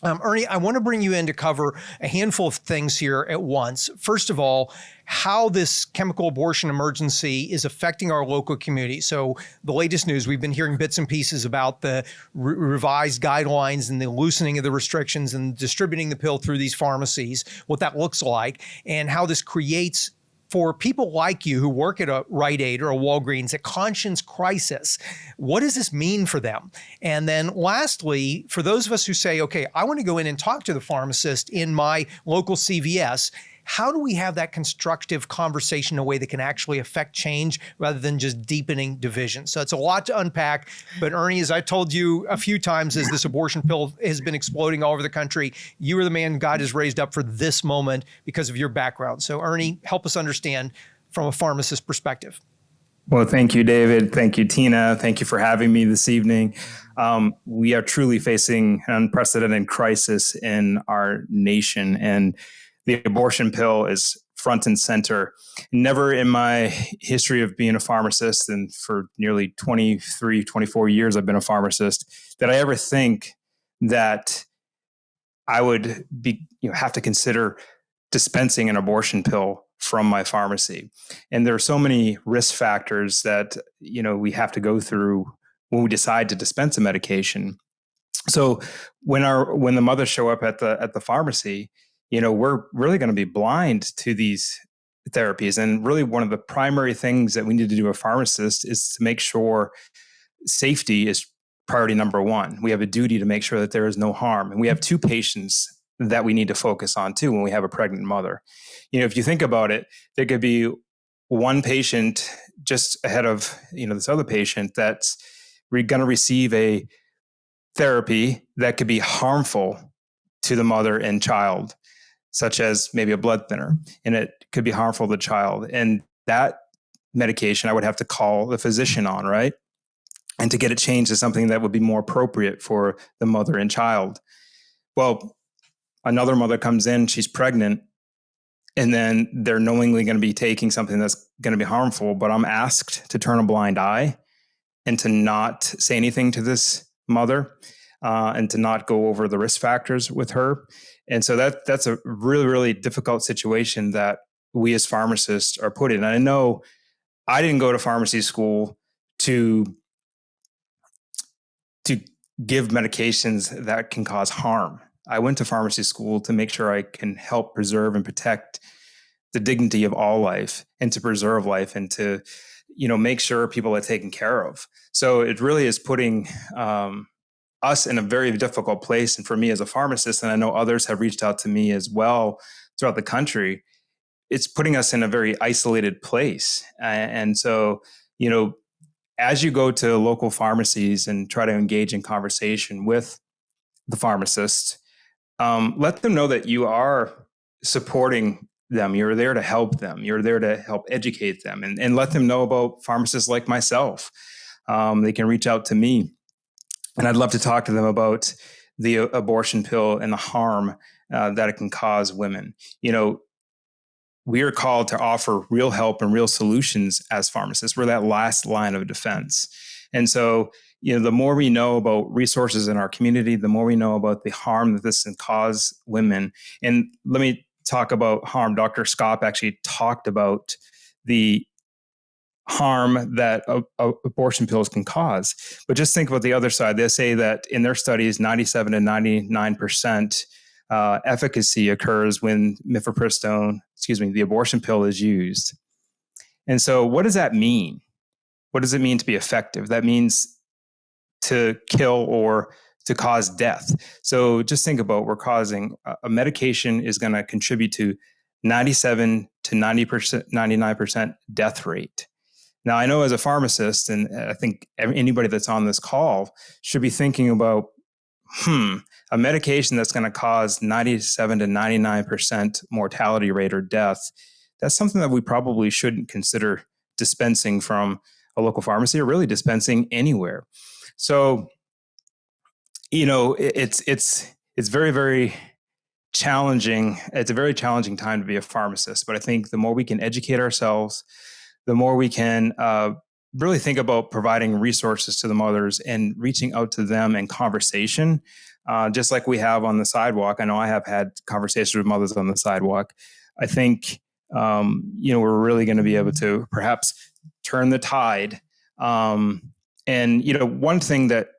Ernie, I want to bring you in to cover a handful of things here at once. First of all, how this chemical abortion emergency is affecting our local community. So the latest news, we've been hearing bits and pieces about the revised guidelines and the loosening of the restrictions and distributing the pill through these pharmacies, what that looks like, and how this creates, for people like you who work at a Rite Aid or a Walgreens, a conscience crisis. What does this mean for them? And then lastly, for those of us who say, okay, I want to go in and talk to the pharmacist in my local CVS, how do we have that constructive conversation in a way that can actually affect change rather than just deepening division? So it's a lot to unpack. But Ernie, as I told you a few times, as this abortion pill has been exploding all over the country, you are the man God has raised up for this moment because of your background. So Ernie, help us understand from a pharmacist perspective. Well, thank you, David. Thank you, Tina. Thank you for having me this evening. We are truly facing an unprecedented crisis in our nation, and the abortion pill is front and center. Never in my history of being a pharmacist, and for nearly 23, 24 years I've been a pharmacist, did I ever think that I would have to consider dispensing an abortion pill from my pharmacy. And there are so many risk factors that, we have to go through when we decide to dispense a medication. So when the mothers show up at the pharmacy, we're really going to be blind to these therapies. And really one of the primary things that we need to do as a pharmacist is to make sure safety is priority number one. We have a duty to make sure that there is no harm. And we have two patients that we need to focus on too when we have a pregnant mother. If you think about it, there could be one patient just ahead of, this other patient that's going to receive a therapy that could be harmful to the mother and child, such as maybe a blood thinner, and it could be harmful to the child. And that medication I would have to call the physician on, right? And to get it changed to something that would be more appropriate for the mother and child. Well, another mother comes in, she's pregnant, and then they're knowingly going to be taking something that's going to be harmful, but I'm asked to turn a blind eye and to not say anything to this mother and to not go over the risk factors with her. And so that's a really, really difficult situation that we as pharmacists are put in. And I know I didn't go to pharmacy school to give medications that can cause harm. I went to pharmacy school to make sure I can help preserve and protect the dignity of all life and to preserve life and to, make sure people are taken care of. So it really is putting us in a very difficult place. And for me as a pharmacist, and I know others have reached out to me as well throughout the country, it's putting us in a very isolated place. And so, as you go to local pharmacies and try to engage in conversation with the pharmacist, let them know that you are supporting them. You're there to help them. You're there to help educate them and let them know about pharmacists like myself. They can reach out to me, and I'd love to talk to them about the abortion pill and the harm that it can cause women. We are called to offer real help and real solutions as pharmacists. We're that last line of defense. And so, the more we know about resources in our community, the more we know about the harm that this can cause women. And let me talk about harm. Dr. Skop actually talked about the harm that abortion pills can cause. But just think about the other side. They say that in their studies, 97 to 99% efficacy occurs when the abortion pill is used. And so what does that mean? What does it mean to be effective? That means to kill or to cause death. So just think about, we're causing a medication is going to contribute to 97 to 99% death rate. Now, I know as a pharmacist, and I think anybody that's on this call should be thinking about, a medication that's going to cause 97 to 99% mortality rate or death. That's something that we probably shouldn't consider dispensing from a local pharmacy or really dispensing anywhere. So, it's very, very challenging. It's a very challenging time to be a pharmacist, but I think the more we can educate ourselves, the more we can really think about providing resources to the mothers and reaching out to them in conversation, just like we have on the sidewalk. I know I have had conversations with mothers on the sidewalk. I think, we're really going to be able to perhaps turn the tide. And, one thing that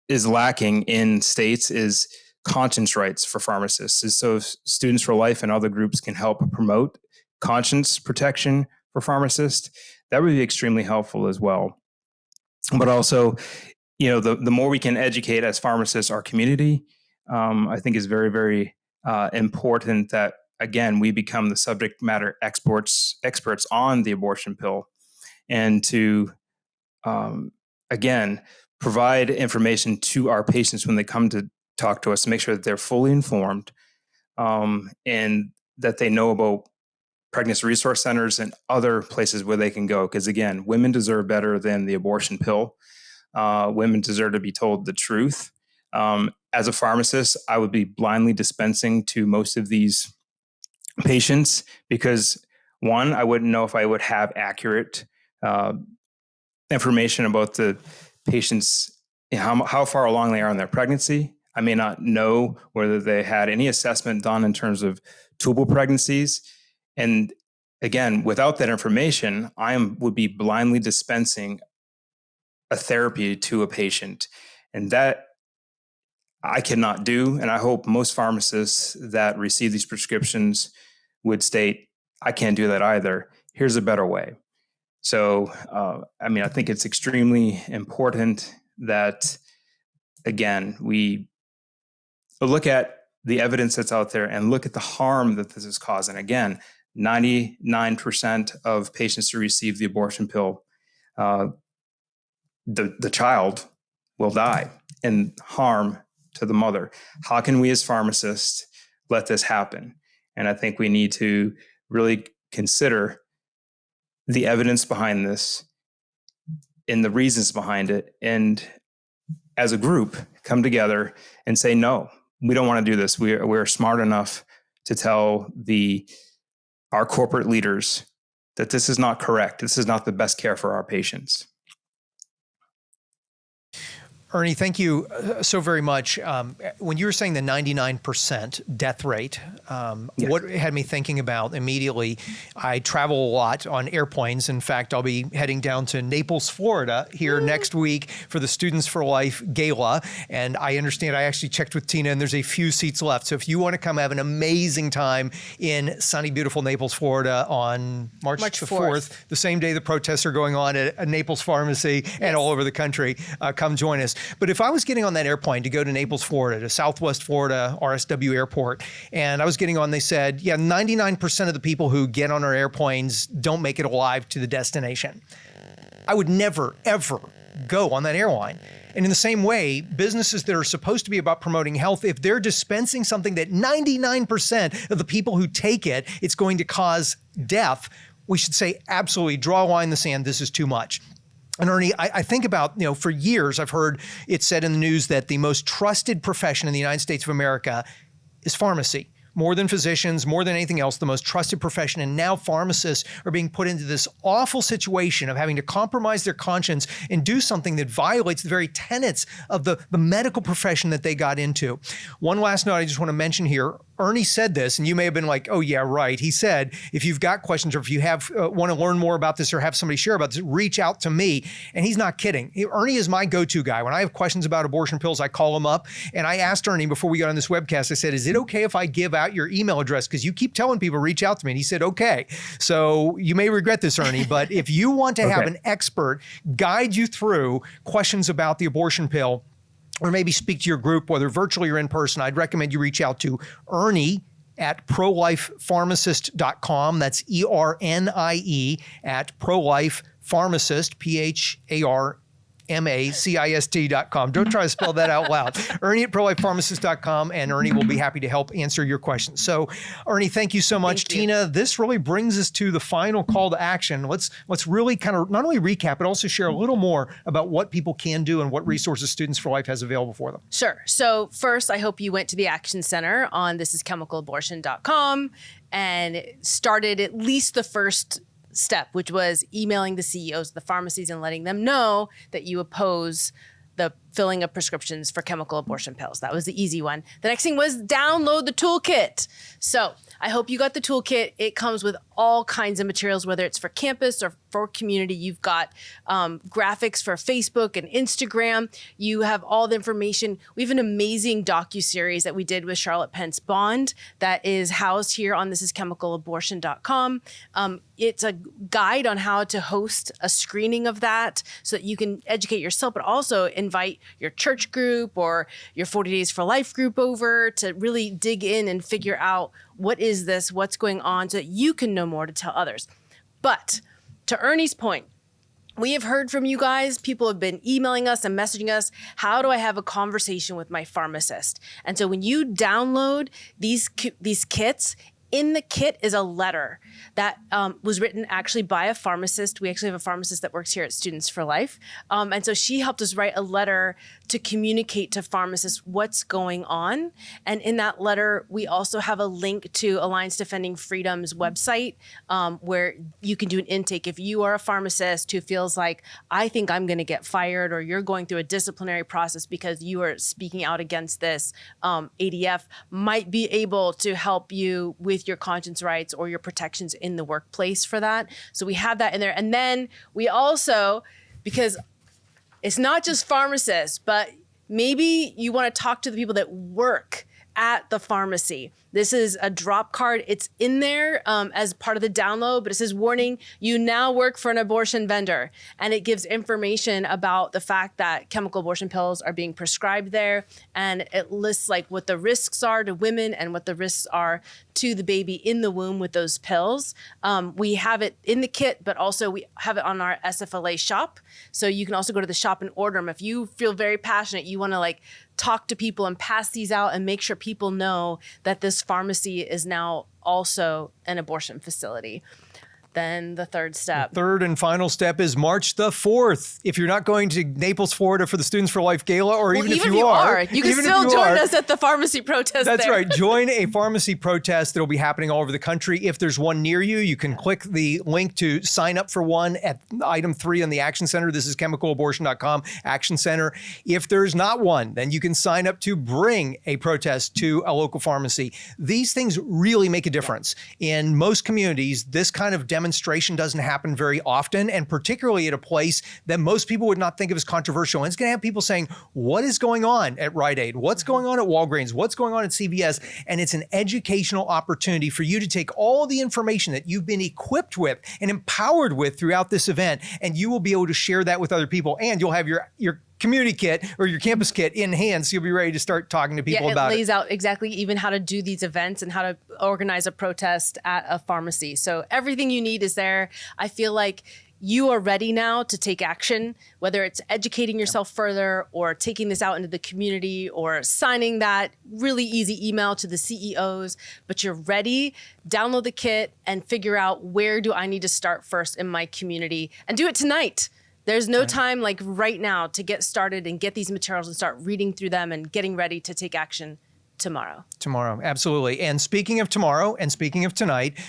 is lacking in states is conscience rights for pharmacists. So Students for Life and other groups can help promote conscience protection for pharmacists. That would be extremely helpful as well. But also, the more we can educate as pharmacists our community, I think is very, very important that again, we become the subject matter experts on the abortion pill, and to, again, provide information to our patients when they come to talk to us to make sure that they're fully informed, and that they know about pregnancy resource centers and other places where they can go. Because again, women deserve better than the abortion pill. Women deserve to be told the truth. As a pharmacist, I would be blindly dispensing to most of these patients because, one, I wouldn't know if I would have accurate information about the patients, how far along they are in their pregnancy. I may not know whether they had any assessment done in terms of tubal pregnancies. And again, without that information, would be blindly dispensing a therapy to a patient. And that I cannot do. And I hope most pharmacists that receive these prescriptions would state, I can't do that either. Here's a better way. So, I think it's extremely important that, again, we look at the evidence that's out there and look at the harm that this is causing. Again, 99% of patients who receive the abortion pill, the child will die and harm to the mother. How can we as pharmacists let this happen? And I think we need to really consider the evidence behind this and the reasons behind it. And as a group, come together and say, no, we don't want to do this. We're smart enough to tell our corporate leaders that this is not correct. This is not the best care for our patients. Ernie, thank you so very much. When you were saying the 99% death rate, Yes. What had me thinking about immediately, I travel a lot on airplanes. In fact, I'll be heading down to Naples, Florida here next week for the Students for Life Gala. And I understand, I actually checked with Tina, and there's a few seats left. So if you want to come have an amazing time in sunny, beautiful Naples, Florida on March the 4th, the same day the protests are going on at a Naples pharmacy and all over the country, come join us. But if I was getting on that airplane to go to Naples, Florida, to Southwest Florida RSW Airport, and I was getting on, they said, 99% of the people who get on our airplanes don't make it alive to the destination. I would never, ever go on that airline. And in the same way, businesses that are supposed to be about promoting health, if they're dispensing something that 99% of the people who take it, it's going to cause death, we should say, absolutely, draw a line in the sand. This is too much. And Ernie, I think about, for years, I've heard it said in the news that the most trusted profession in the United States of America is pharmacy. More than physicians, more than anything else, the most trusted profession. And now pharmacists are being put into this awful situation of having to compromise their conscience and do something that violates the very tenets of the medical profession that they got into. One last note I just want to mention here. Ernie said this, and you may have been like, oh, yeah, right. He said, if you've got questions or if you have want to learn more about this or have somebody share about this, reach out to me. And he's not kidding. Ernie is my go-to guy. When I have questions about abortion pills, I call him up. And I asked Ernie before we got on this webcast, I said, is it okay if I give out your email address? Because you keep telling people reach out to me. And he said, okay. So you may regret this, Ernie, but if you want to have an expert guide you through questions about the abortion pill, or maybe speak to your group, whether virtually or in person, I'd recommend you reach out to Ernie at prolifepharmacist.com. That's ERNIE at prolifepharmacist, PHARMACIST.com. Don't try to spell that out loud. Ernie at prolifepharmacist.com, and Ernie will be happy to help answer your questions. So, Ernie, thank you so much. Tina, this really brings us to the final call to action. Let's really kind of not only recap, but also share a little more about what people can do and what resources Students for Life has available for them. Sure. So first, I hope you went to the Action Center on thisischemicalabortion.com and started at least the first step, which was emailing the CEOs of the pharmacies and letting them know that you oppose the filling of prescriptions for chemical abortion pills. That was the easy one. The next thing was download the toolkit. So I hope you got the toolkit. It comes with all kinds of materials, whether it's for campus or for community. You've got graphics for Facebook and Instagram. You have all the information. We have an amazing docuseries that we did with Charlotte Pence Bond that is housed here on thisischemicalabortion.com. It's a guide on how to host a screening of that so that you can educate yourself, but also invite invite your church group or your 40 Days for Life group over to really dig in and figure out what is this, what's going on, so that you can know more to tell others. But to Ernie's point, we have heard from you guys. People have been emailing us and messaging us. How do I have a conversation with my pharmacist? And so when you download these kits, in the kit is a letter that was written actually by a pharmacist. We actually have a pharmacist that works here at Students for Life. And so she helped us write a letter to communicate to pharmacists what's going on. And in that letter, we also have a link to Alliance Defending Freedom's website where you can do an intake. If you are a pharmacist who feels like, I think I'm going to get fired, or you're going through a disciplinary process because you are speaking out against this, ADF might be able to help you with your conscience rights or your protections in the workplace for that. So we have that in there. And then we also, because it's not just pharmacists, but maybe you want to talk to the people that work at the pharmacy. This is a drop card. It's in there as part of the download, but it says, warning, you now work for an abortion vendor. And it gives information about the fact that chemical abortion pills are being prescribed there. And it lists like what the risks are to women and what the risks are to the baby in the womb with those pills. We have it in the kit, but also we have it on our SFLA shop. So you can also go to the shop and order them. If you feel very passionate, you want to like talk to people and pass these out and make sure people know that this pharmacy is now also an abortion facility. Then the third step. The third and final step is March the 4th. If you're not going to Naples, Florida for the Students for Life Gala, or even if you are, you can still join us at the pharmacy protest. That's there. right. Join a pharmacy protest that will be happening all over the country. If there's one near you, you can click the link to sign up for one at item 3 on the Action Center. This is chemicalabortion.com, Action Center. If there's not one, then you can sign up to bring a protest to a local pharmacy. These things really make a difference. In most communities, this kind of demonstration doesn't happen very often, and particularly at a place that most people would not think of as controversial. And it's going to have people saying, what is going on at Rite Aid? What's going on at Walgreens? What's going on at CVS? And it's an educational opportunity for you to take all the information that you've been equipped with and empowered with throughout this event, and you will be able to share that with other people, and you'll have your community kit or your campus kit in hand, so you'll be ready to start talking to people about it. It lays out exactly even how to do these events and how to organize a protest at a pharmacy. So everything you need is there. I feel like you are ready now to take action, whether it's educating yourself further or taking this out into the community or signing that really easy email to the CEOs, but you're ready. Download the kit and figure out, where do I need to start first in my community, and do it tonight. There's no time like right now to get started and get these materials and start reading through them and getting ready to take action tomorrow. Tomorrow, absolutely. And speaking of tomorrow and speaking of tonight,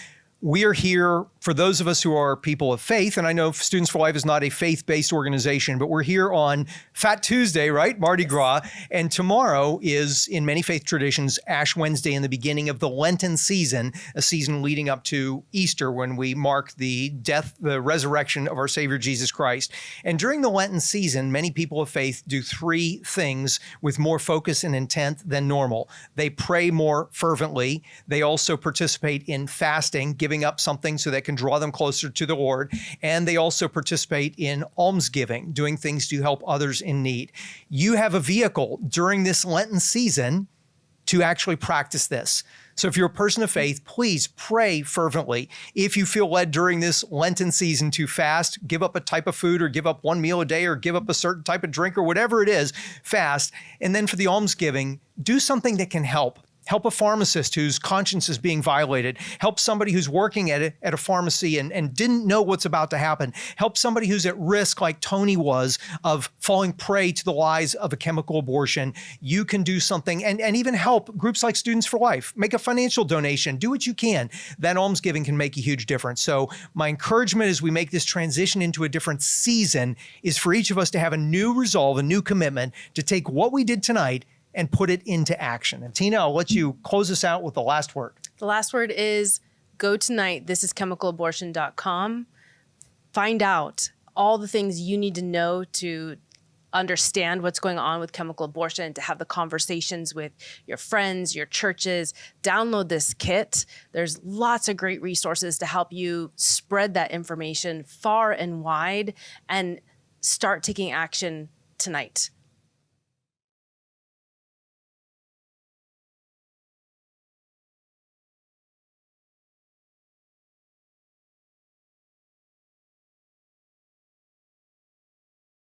we are here for those of us who are people of faith. And I know Students for Life is not a faith-based organization, but we're here on Fat Tuesday, right? Mardi Gras. And tomorrow is, in many faith traditions, Ash Wednesday and the beginning of the Lenten season, a season leading up to Easter, when we mark the death, the resurrection of our Savior Jesus Christ. And during the Lenten season, many people of faith do 3 things with more focus and intent than normal. They pray more fervently. They also participate in fasting, giving up something so that can draw them closer to the Lord. And they also participate in almsgiving, doing things to help others in need. You have a vehicle during this Lenten season to actually practice this. So if you're a person of faith, please pray fervently. If you feel led during this Lenten season to fast, give up a type of food or give up one meal a day or give up a certain type of drink or whatever it is, fast. And then for the almsgiving, do something that can help. Help a pharmacist whose conscience is being violated. Help somebody who's working at a pharmacy and didn't know what's about to happen. Help somebody who's at risk, like Toni was, of falling prey to the lies of a chemical abortion. You can do something, and even help groups like Students for Life. Make a financial donation. Do what you can. That almsgiving can make a huge difference. So my encouragement as we make this transition into a different season is for each of us to have a new resolve, a new commitment to take what we did tonight and put it into action. And Tina, I'll let you close us out with the last word. The last word is go tonight. This is chemicalabortion.com. Find out all the things you need to know to understand what's going on with chemical abortion, to have the conversations with your friends, your churches. Download this kit. There's lots of great resources to help you spread that information far and wide and start taking action tonight.